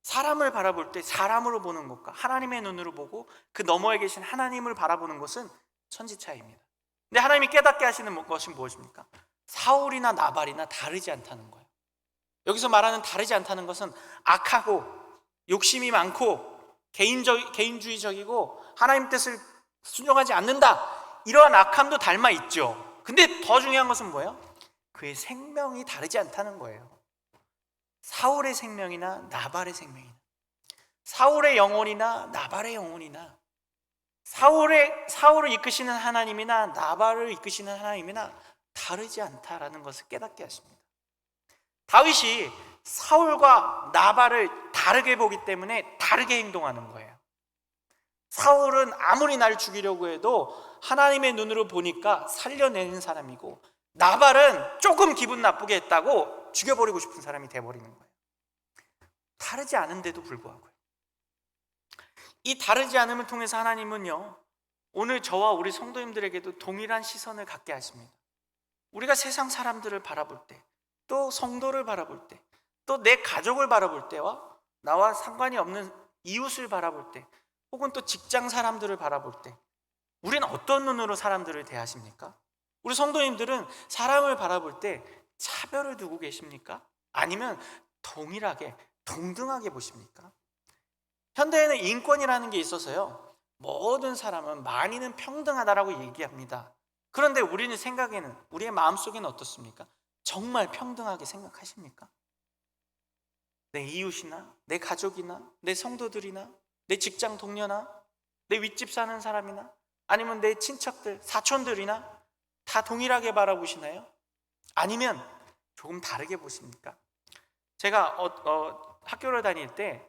사람을 바라볼 때 사람으로 보는 것과 하나님의 눈으로 보고 그 너머에 계신 하나님을 바라보는 것은 천지차이입니다. 근데 하나님이 깨닫게 하시는 것이 무엇입니까? 사울이나 나발이나 다르지 않다는 거예요. 여기서 말하는 다르지 않다는 것은 악하고 욕심이 많고 개인주의적이고 하나님 뜻을 순종하지 않는다, 이러한 악함도 닮아 있죠. 근데 더 중요한 것은 뭐예요? 그의 생명이 다르지 않다는 거예요. 사울의 생명이나 나발의 생명이나, 사울의 영혼이나 나발의 영혼이나, 사울을 이끄시는 하나님이나 나발을 이끄시는 하나님이나 다르지 않다라는 것을 깨닫게 하십니다. 다윗이 사울과 나발을 다르게 보기 때문에 다르게 행동하는 거예요. 사울은 아무리 날 죽이려고 해도 하나님의 눈으로 보니까 살려내는 사람이고, 나발은 조금 기분 나쁘게 했다고 죽여버리고 싶은 사람이 돼버리는 거예요. 다르지 않은데도 불구하고요. 이 다르지 않음을 통해서 하나님은요, 오늘 저와 우리 성도님들에게도 동일한 시선을 갖게 하십니다. 우리가 세상 사람들을 바라볼 때, 또 성도를 바라볼 때, 또 내 가족을 바라볼 때와 나와 상관이 없는 이웃을 바라볼 때, 혹은 또 직장 사람들을 바라볼 때, 우리는 어떤 눈으로 사람들을 대하십니까? 우리 성도님들은 사람을 바라볼 때 차별을 두고 계십니까? 아니면 동일하게, 동등하게 보십니까? 현대에는 인권이라는 게 있어서요, 모든 사람은 많이는 평등하다라고 얘기합니다. 그런데 우리는 생각에는, 우리의 마음속에는 어떻습니까? 정말 평등하게 생각하십니까? 내 이웃이나 내 가족이나 내 성도들이나 내 직장 동료나 내 윗집 사는 사람이나 아니면 내 친척들, 사촌들이나 다 동일하게 바라보시나요? 아니면 조금 다르게 보십니까? 제가 학교를 다닐 때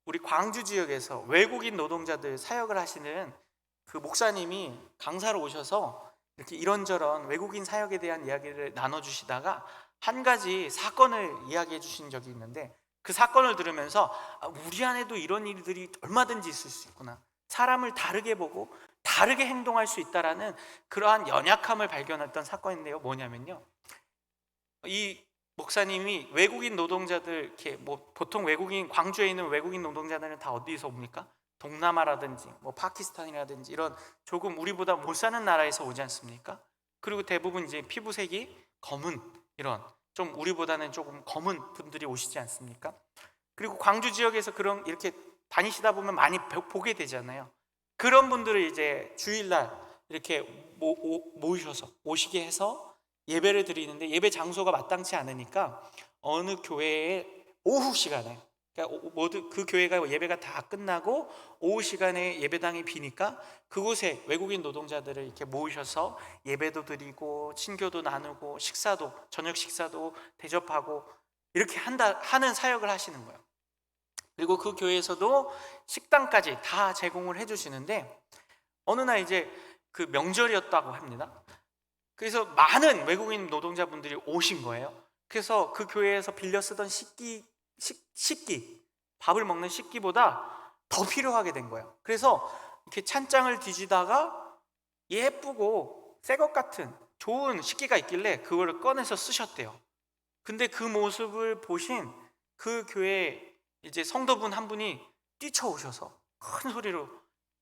우리 광주 지역에서 외국인 노동자들 사역을 하시는 그 목사님이 강사로 오셔서 이렇게 이런저런 외국인 사역에 대한 이야기를 나눠주시다가 한 가지 사건을 이야기해 주신 적이 있는데, 그 사건을 들으면서 우리 안에도 이런 일들이 얼마든지 있을 수 있구나, 사람을 다르게 보고 다르게 행동할 수 있다라는 그러한 연약함을 발견했던 사건인데요, 뭐냐면요, 이 목사님이 외국인 노동자들, 이렇게 뭐 보통 광주에 있는 외국인 노동자들은 다 어디서 옵니까? 동남아라든지 뭐 파키스탄이라든지 이런 조금 우리보다 못 사는 나라에서 오지 않습니까? 그리고 대부분 이제 피부색이 검은, 이런 좀 우리보다는 조금 검은 분들이 오시지 않습니까? 그리고 광주 지역에서 그런 이렇게 다니시다 보면 많이 보게 되잖아요. 그런 분들을 이제 주일날 이렇게 모이셔서 오시게 해서 예배를 드리는데, 예배 장소가 마땅치 않으니까 어느 교회에 오후 시간에, 그러니까 모두 그 교회가 예배가 다 끝나고 오후 시간에 예배당이 비니까 그곳에 외국인 노동자들을 이렇게 모으셔서 예배도 드리고 친교도 나누고 저녁 식사도 대접하고 이렇게 하는 사역을 하시는 거예요. 그리고 그 교회에서도 식당까지 다 제공을 해주시는데, 어느 날 이제 그 명절이었다고 합니다. 그래서 많은 외국인 노동자분들이 오신 거예요. 그래서 그 교회에서 빌려 쓰던 식기, 밥을 먹는 식기보다 더 필요하게 된 거예요. 그래서 이렇게 찬장을 뒤지다가 예쁘고 새 것 같은 좋은 식기가 있길래 그거를 꺼내서 쓰셨대요. 근데 그 모습을 보신 그 교회 이제 성도분 한 분이 뛰쳐오셔서 큰 소리로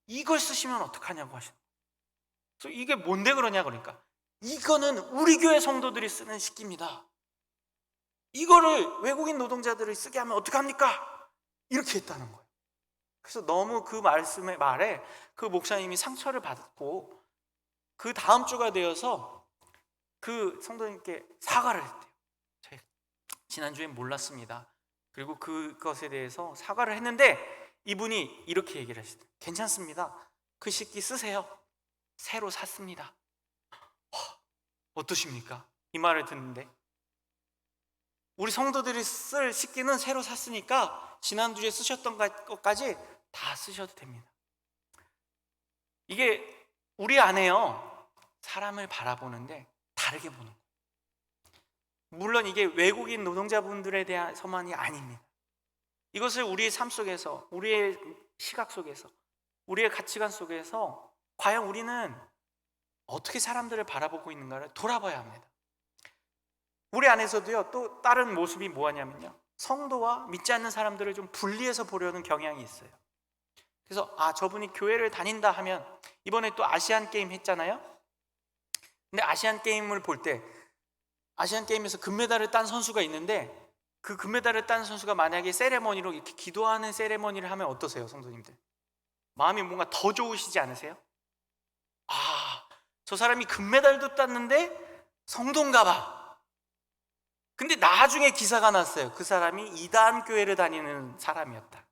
이걸 쓰시면 어떡하냐고 하시는 거예요. 그래서 이게 뭔데 그러냐 그러니까 이거는 우리 교회 성도들이 쓰는 식기입니다. 이거를 외국인 노동자들이 쓰게 하면 어떡합니까? 이렇게 했다는 거예요. 그래서 너무 그 말에 그 목사님이 상처를 받고 그 다음 주가 되어서 그 성도님께 사과를 했대요. 제가 지난주엔 몰랐습니다. 그리고 그것에 대해서 사과를 했는데 이분이 이렇게 얘기를 하시더라고요. 괜찮습니다. 그 식기 쓰세요. 새로 샀습니다. 어떠십니까? 이 말을 듣는데 우리 성도들이 쓸 식기는 새로 샀으니까 지난주에 쓰셨던 것까지 다 쓰셔도 됩니다. 이게 우리 안에요 사람을 바라보는데 다르게 보는 거예요. 물론 이게 외국인 노동자분들에 대해서만이 아닙니다. 이것을 우리의 삶 속에서, 우리의 시각 속에서, 우리의 가치관 속에서 과연 우리는 어떻게 사람들을 바라보고 있는가를 돌아봐야 합니다. 우리 안에서도요 또 다른 모습이 뭐냐면요, 성도와 믿지 않는 사람들을 좀 분리해서 보려는 경향이 있어요. 그래서 저분이 교회를 다닌다 하면 이번에 또 아시안 게임 했잖아요. 근데 아시안 게임을 볼 때 아시안 게임에서 금메달을 딴 선수가 있는데 그 금메달을 딴 선수가 만약에 세레머니로 이렇게 기도하는 세레머니를 하면 어떠세요, 성도님들? 마음이 뭔가 더 좋으시지 않으세요? 저 사람이 금메달도 땄는데 성도인가 봐. 근데 나중에 기사가 났어요. 그 사람이 이단 교회를 다니는 사람이었다.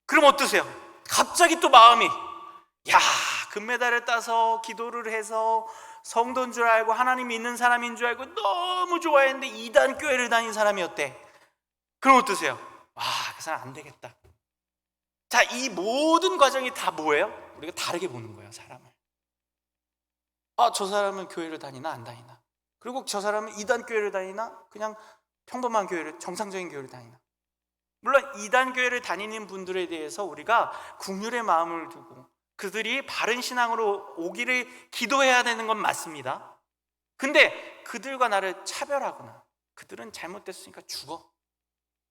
그럼 어떠세요? 갑자기 또 마음이 금메달을 따서 기도를 해서 성도인 줄 알고 하나님이 있는 사람인 줄 알고 너무 좋아했는데 이단 교회를 다니는 사람이었대. 그럼 어떠세요? 그 사람 안 되겠다. 자, 이 모든 과정이 다 뭐예요? 우리가 다르게 보는 거예요, 사람을. 저 사람은 교회를 다니나 안 다니나, 그리고 저 사람은 이단 교회를 다니나 그냥 평범한 교회를, 정상적인 교회를 다니나. 물론 이단 교회를 다니는 분들에 대해서 우리가 긍휼의 마음을 두고 그들이 바른 신앙으로 오기를 기도해야 되는 건 맞습니다. 근데 그들과 나를 차별하거나 그들은 잘못됐으니까 죽어,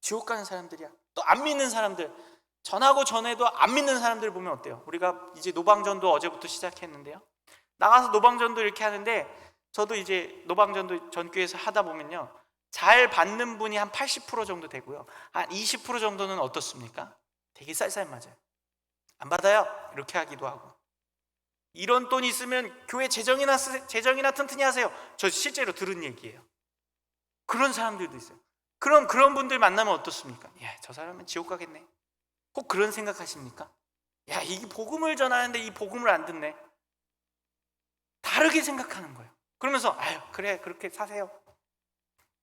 지옥 가는 사람들이야, 또 안 믿는 사람들, 전하고 전해도 안 믿는 사람들을 보면 어때요? 우리가 이제 노방전도 어제부터 시작했는데요, 나가서 노방전도 이렇게 하는데 저도 이제 노방전도 전교에서 하다 보면요, 잘 받는 분이 한 80% 정도 되고요, 한 20% 정도는 어떻습니까? 되게 쌀쌀 맞아요. 안 받아요 이렇게 하기도 하고, 이런 돈 있으면 교회 재정이나 튼튼히 하세요. 저 실제로 들은 얘기예요. 그런 사람들도 있어요. 그런 분들 만나면 어떻습니까? 저 사람은 지옥 가겠네. 꼭 그런 생각하십니까? 이 복음을 전하는데 이 복음을 안 듣네. 다르게 생각하는 거예요. 그러면서 그래 그렇게 사세요.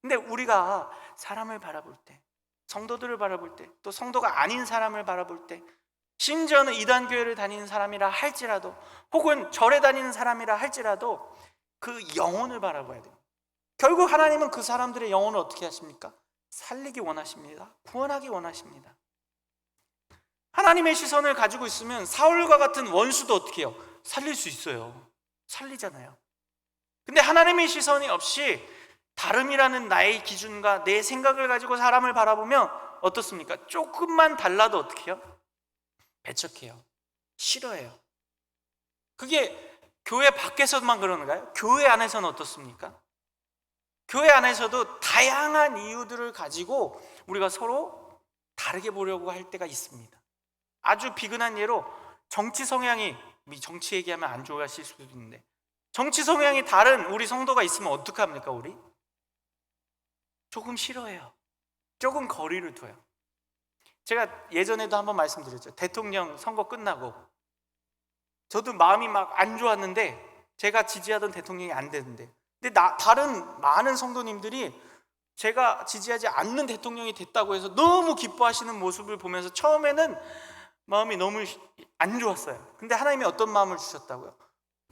근데 우리가 사람을 바라볼 때, 성도들을 바라볼 때, 또 성도가 아닌 사람을 바라볼 때, 심지어는 이단 교회를 다니는 사람이라 할지라도, 혹은 절에 다니는 사람이라 할지라도 그 영혼을 바라봐야 돼요. 결국 하나님은 그 사람들의 영혼을 어떻게 하십니까? 살리기 원하십니다. 구원하기 원하십니다. 하나님의 시선을 가지고 있으면 사울과 같은 원수도 어떻게 해요? 살릴 수 있어요. 살리잖아요. 근데 하나님의 시선이 없이 다름이라는 나의 기준과 내 생각을 가지고 사람을 바라보면 어떻습니까? 조금만 달라도 어떻게 해요? 배척해요. 싫어해요. 그게 교회 밖에서만 그러는가요? 교회 안에서는 어떻습니까? 교회 안에서도 다양한 이유들을 가지고 우리가 서로 다르게 보려고 할 때가 있습니다. 아주 비근한 예로 정치 성향이, 정치 얘기하면 안 좋아하실 수도 있는데, 정치 성향이 다른 우리 성도가 있으면 어떡합니까? 우리 조금 싫어해요. 조금 거리를 둬요. 제가 예전에도 한번 말씀드렸죠. 대통령 선거 끝나고 저도 마음이 막 안 좋았는데, 제가 지지하던 대통령이 안 되는데, 근데 다른 많은 성도님들이 제가 지지하지 않는 대통령이 됐다고 해서 너무 기뻐하시는 모습을 보면서 처음에는 마음이 너무 안 좋았어요. 근데 하나님이 어떤 마음을 주셨다고요?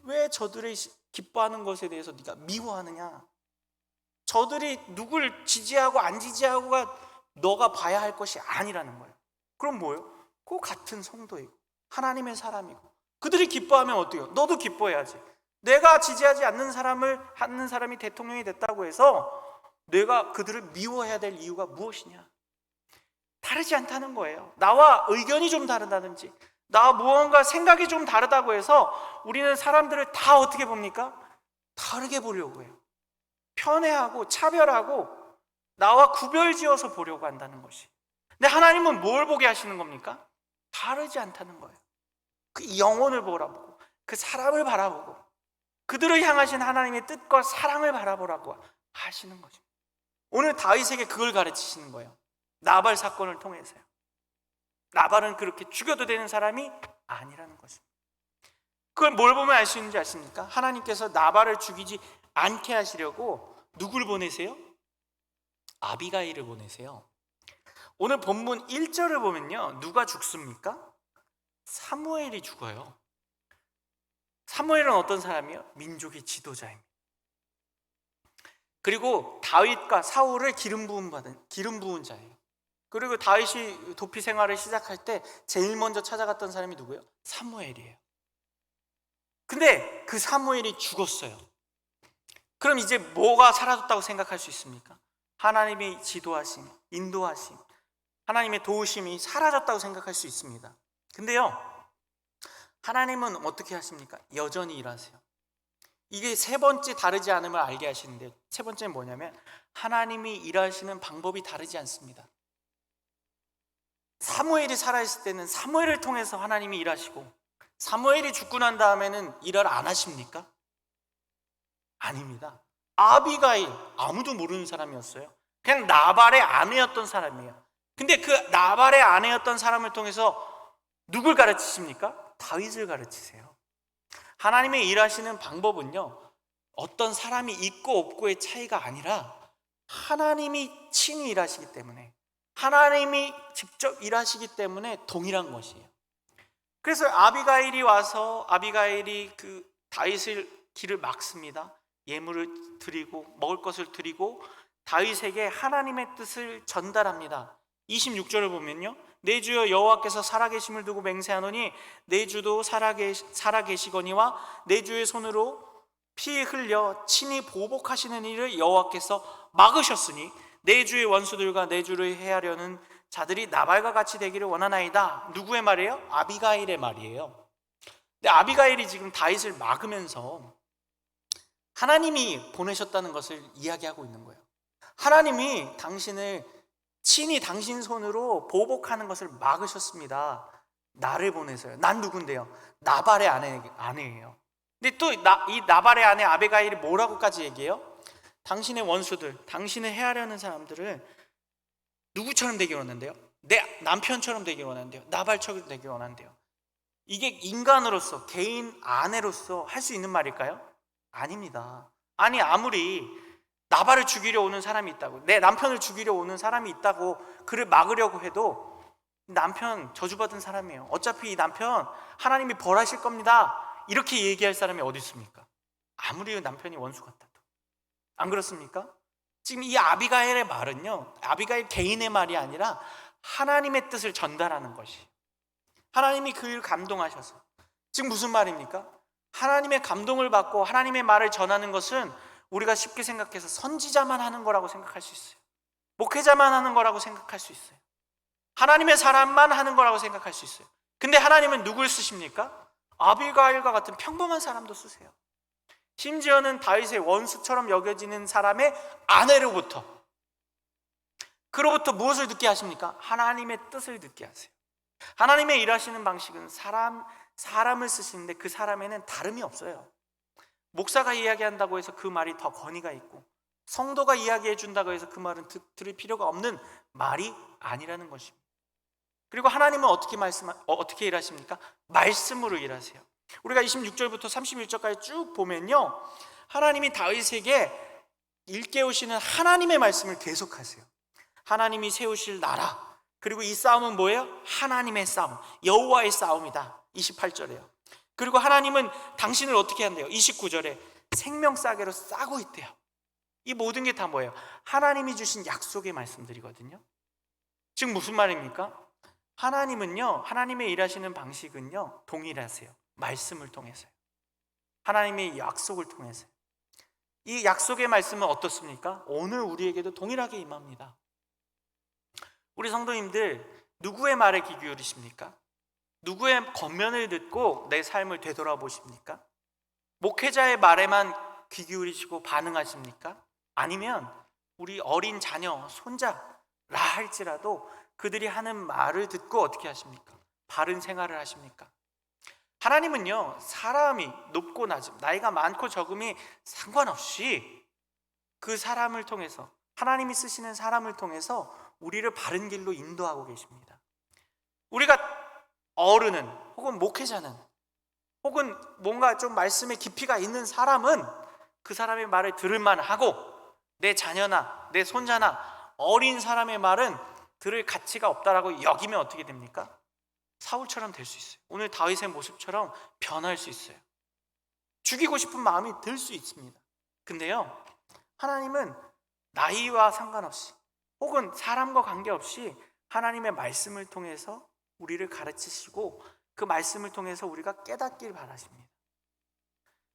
왜 저들이 기뻐하는 것에 대해서 네가 미워하느냐? 저들이 누굴 지지하고 안 지지하고가 너가 봐야 할 것이 아니라는 거예요. 그럼 뭐예요? 그 같은 성도이고 하나님의 사람이고, 그들이 기뻐하면 어때요? 너도 기뻐해야지. 내가 지지하지 않는 사람이 대통령이 됐다고 해서 내가 그들을 미워해야 될 이유가 무엇이냐? 다르지 않다는 거예요. 나와 의견이 좀 다르다든지 나와 무언가 생각이 좀 다르다고 해서 우리는 사람들을 다 어떻게 봅니까? 다르게 보려고 해요. 편애하고 차별하고 나와 구별지어서 보려고 한다는 것이. 근데 하나님은 뭘 보게 하시는 겁니까? 다르지 않다는 거예요. 그 영혼을 바라보고 그 사람을 바라보고 그들을 향하신 하나님의 뜻과 사랑을 바라보라고 하시는 거죠. 오늘 다윗에게 그걸 가르치시는 거예요. 나발 사건을 통해서요. 나발은 그렇게 죽여도 되는 사람이 아니라는 것입니다. 그걸 뭘 보면 알 수 있는지 아십니까? 하나님께서 나발을 죽이지 않게 하시려고 누굴 보내세요? 아비가일을 보내세요. 오늘 본문 1절을 보면요, 누가 죽습니까? 사무엘이 죽어요. 사무엘은 어떤 사람이요? 민족의 지도자입니다. 그리고 다윗과 사울을 기름 부은 자예요. 그리고 다윗이 도피 생활을 시작할 때 제일 먼저 찾아갔던 사람이 누구예요? 사무엘이에요. 근데 그 사무엘이 죽었어요. 그럼 이제 뭐가 사라졌다고 생각할 수 있습니까? 하나님의 지도하심, 인도하심, 하나님의 도우심이 사라졌다고 생각할 수 있습니다. 근데요, 하나님은 어떻게 하십니까? 여전히 일하세요. 이게 세 번째 다르지 않음을 알게 하시는데, 세 번째는 뭐냐면 하나님이 일하시는 방법이 다르지 않습니다. 사무엘이 살아있을 때는 사무엘을 통해서 하나님이 일하시고, 사무엘이 죽고 난 다음에는 일을 안 하십니까? 아닙니다. 아비가일, 아무도 모르는 사람이었어요. 그냥 나발의 아내였던 사람이에요. 근데 그 나발의 아내였던 사람을 통해서 누굴 가르치십니까? 다윗을 가르치세요. 하나님의 일하시는 방법은요, 어떤 사람이 있고 없고의 차이가 아니라 하나님이 친히 일하시기 때문에, 하나님이 직접 일하시기 때문에 동일한 것이에요. 그래서 아비가일이 와서 아비가일이 그 다윗을 길을 막습니다. 예물을 드리고 먹을 것을 드리고 다윗에게 하나님의 뜻을 전달합니다. 26절을 보면요, 내 주여 여호와께서 살아계심을 두고 맹세하노니 내 주도 살아계시거니와 내 주의 손으로 피 흘려 친히 보복하시는 일을 여호와께서 막으셨으니 내 주의 원수들과 내 주를 해하려는 자들이 나발과 같이 되기를 원하나이다. 누구의 말이에요? 아비가일의 말이에요. 근데 아비가일이 지금 다윗을 막으면서 하나님이 보내셨다는 것을 이야기하고 있는 거예요. 하나님이 당신을 친히 당신 손으로 보복하는 것을 막으셨습니다. 나를 보내서요. 난 누군데요? 나발의 아내예요. 근데 또 이 나발의 아내 아비가일이 뭐라고까지 얘기해요? 당신의 원수들, 당신을 해하려는 사람들을 누구처럼 되길 원한대요? 내 남편처럼 되길 원한대요. 나발처럼 되길 원한대요. 이게 인간으로서, 개인 아내로서 할 수 있는 말일까요? 아닙니다. 아니, 아무리 나발을 죽이려 오는 사람이 있다고, 내 남편을 죽이려 오는 사람이 있다고 그를 막으려고 해도 남편 저주받은 사람이에요. 어차피 이 남편 하나님이 벌하실 겁니다. 이렇게 얘기할 사람이 어디 있습니까? 아무리 남편이 원수 같아도. 안 그렇습니까? 지금 이 아비가일의 말은요, 아비가일 개인의 말이 아니라 하나님의 뜻을 전달하는 것이, 하나님이 그를 감동하셔서. 지금 무슨 말입니까? 하나님의 감동을 받고 하나님의 말을 전하는 것은 우리가 쉽게 생각해서 선지자만 하는 거라고 생각할 수 있어요. 목회자만 하는 거라고 생각할 수 있어요. 하나님의 사람만 하는 거라고 생각할 수 있어요. 근데 하나님은 누굴 쓰십니까? 아비가일과 같은 평범한 사람도 쓰세요. 심지어는 다윗의 원수처럼 여겨지는 사람의 아내로부터, 그로부터 무엇을 듣게 하십니까? 하나님의 뜻을 듣게 하세요. 하나님의 일하시는 방식은 사람을 쓰시는데 그 사람에는 다름이 없어요. 목사가 이야기한다고 해서 그 말이 더 권위가 있고, 성도가 이야기해 준다고 해서 그 말은 들을 필요가 없는 말이 아니라는 것입니다. 그리고 하나님은 어떻게 일하십니까? 말씀으로 일하세요. 우리가 26절부터 31절까지 쭉 보면요, 하나님이 다윗에게 일깨우시는 하나님의 말씀을 계속하세요. 하나님이 세우실 나라, 그리고 이 싸움은 뭐예요? 하나님의 싸움, 여호와의 싸움이다. 28절에요. 그리고 하나님은 당신을 어떻게 한대요? 29절에 생명싸개로 싸고 있대요. 이 모든 게 다 뭐예요? 하나님이 주신 약속의 말씀들이거든요. 지금 무슨 말입니까? 하나님은요, 하나님의 일하시는 방식은요, 동일하세요. 말씀을 통해서요. 하나님의 약속을 통해서요. 이 약속의 말씀은 어떻습니까? 오늘 우리에게도 동일하게 임합니다. 우리 성도님들 누구의 말에 귀 기울이십니까? 누구의 겉면을 듣고 내 삶을 되돌아보십니까? 목회자의 말에만 귀 기울이시고 반응하십니까? 아니면 우리 어린 자녀, 손자라 할지라도 그들이 하는 말을 듣고 어떻게 하십니까? 바른 생활을 하십니까? 하나님은요, 사람이 높고 낮음, 나이가 많고 적음이 상관없이 그 사람을 통해서, 하나님이 쓰시는 사람을 통해서 우리를 바른 길로 인도하고 계십니다. 우리가 어른은, 혹은 목회자는, 혹은 뭔가 좀 말씀의 깊이가 있는 사람은 그 사람의 말을 들을 만하고, 내 자녀나 내 손자나 어린 사람의 말은 들을 가치가 없다라고 여기면 어떻게 됩니까? 사울처럼 될 수 있어요. 오늘 다윗의 모습처럼 변할 수 있어요. 죽이고 싶은 마음이 들 수 있습니다. 근데요, 하나님은 나이와 상관없이, 혹은 사람과 관계없이 하나님의 말씀을 통해서 우리를 가르치시고 그 말씀을 통해서 우리가 깨닫길 바라십니다.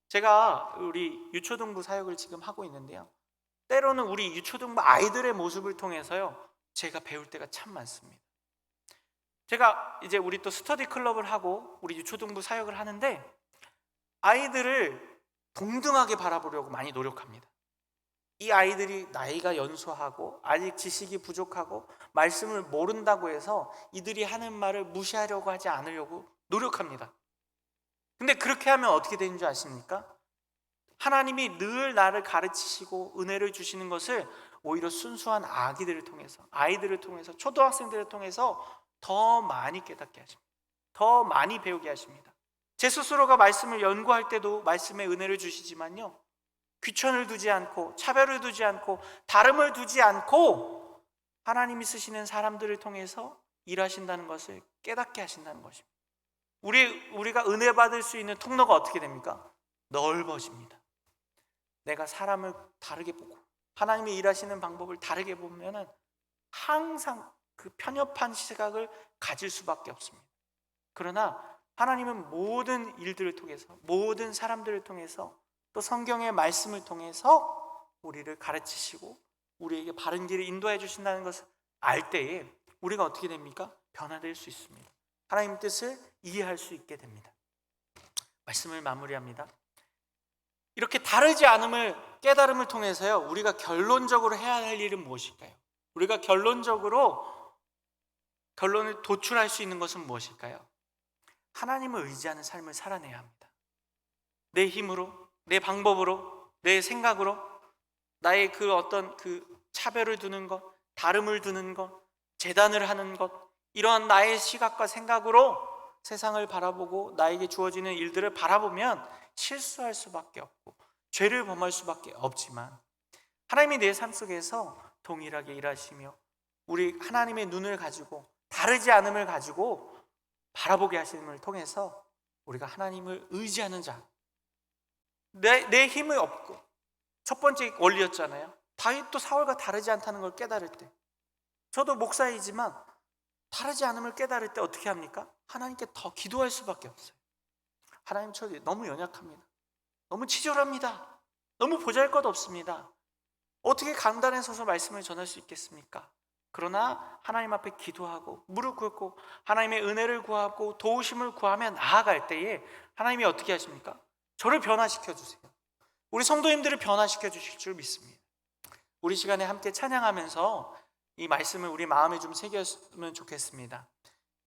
제가 우리 유초등부 사역을 지금 하고 있는데요, 때로는 우리 유초등부 아이들의 모습을 통해서요, 제가 배울 때가 참 많습니다. 제가 이제 우리 또 스터디 클럽을 하고 우리 유초등부 사역을 하는데 아이들을 동등하게 바라보려고 많이 노력합니다. 이 아이들이 나이가 연소하고 아직 지식이 부족하고 말씀을 모른다고 해서 이들이 하는 말을 무시하려고 하지 않으려고 노력합니다. 근데 그렇게 하면 어떻게 되는 줄 아십니까? 하나님이 늘 나를 가르치시고 은혜를 주시는 것을 오히려 순수한 아기들을 통해서, 아이들을 통해서, 초등학생들을 통해서 더 많이 깨닫게 하십니다. 더 많이 배우게 하십니다. 제 스스로가 말씀을 연구할 때도 말씀의 은혜를 주시지만요, 귀천을 두지 않고 차별을 두지 않고 다름을 두지 않고 하나님이 쓰시는 사람들을 통해서 일하신다는 것을 깨닫게 하신다는 것입니다. 우리가 은혜 받을 수 있는 통로가 어떻게 됩니까? 넓어집니다. 내가 사람을 다르게 보고 하나님이 일하시는 방법을 다르게 보면은 항상 그 편협한 시각을 가질 수밖에 없습니다. 그러나 하나님은 모든 일들을 통해서, 모든 사람들을 통해서, 또 성경의 말씀을 통해서 우리를 가르치시고 우리에게 바른 길을 인도해 주신다는 것을 알 때에 우리가 어떻게 됩니까? 변화될 수 있습니다. 하나님 뜻을 이해할 수 있게 됩니다. 말씀을 마무리합니다. 이렇게 다르지 않음을, 깨달음을 통해서요, 우리가 결론적으로 해야 할 일은 무엇일까요? 우리가 결론을 도출할 수 있는 것은 무엇일까요? 하나님을 의지하는 삶을 살아내야 합니다. 내 힘으로, 내 방법으로, 내 생각으로 나의 그 어떤 그 차별을 두는 것, 다름을 두는 것, 재단을 하는 것, 이러한 나의 시각과 생각으로 세상을 바라보고 나에게 주어지는 일들을 바라보면 실수할 수밖에 없고 죄를 범할 수밖에 없지만, 하나님이 내 삶 속에서 동일하게 일하시며 우리 하나님의 눈을 가지고 다르지 않음을 가지고 바라보게 하심을 통해서 우리가 하나님을 의지하는 자, 내 힘이 없고, 첫 번째 원리였잖아요. 다윗도 사울과 다르지 않다는 걸 깨달을 때, 저도 목사이지만 다르지 않음을 깨달을 때 어떻게 합니까? 하나님께 더 기도할 수밖에 없어요. 하나님, 저 너무 연약합니다. 너무 치졸합니다. 너무 보잘것없습니다. 어떻게 강단에 서서 말씀을 전할 수 있겠습니까? 그러나 하나님 앞에 기도하고 무릎 꿇고 하나님의 은혜를 구하고 도우심을 구하며 나아갈 때에 하나님이 어떻게 하십니까? 저를 변화시켜 주세요. 우리 성도님들을 변화시켜 주실 줄 믿습니다. 우리 시간에 함께 찬양하면서 이 말씀을 우리 마음에 좀 새겼으면 좋겠습니다.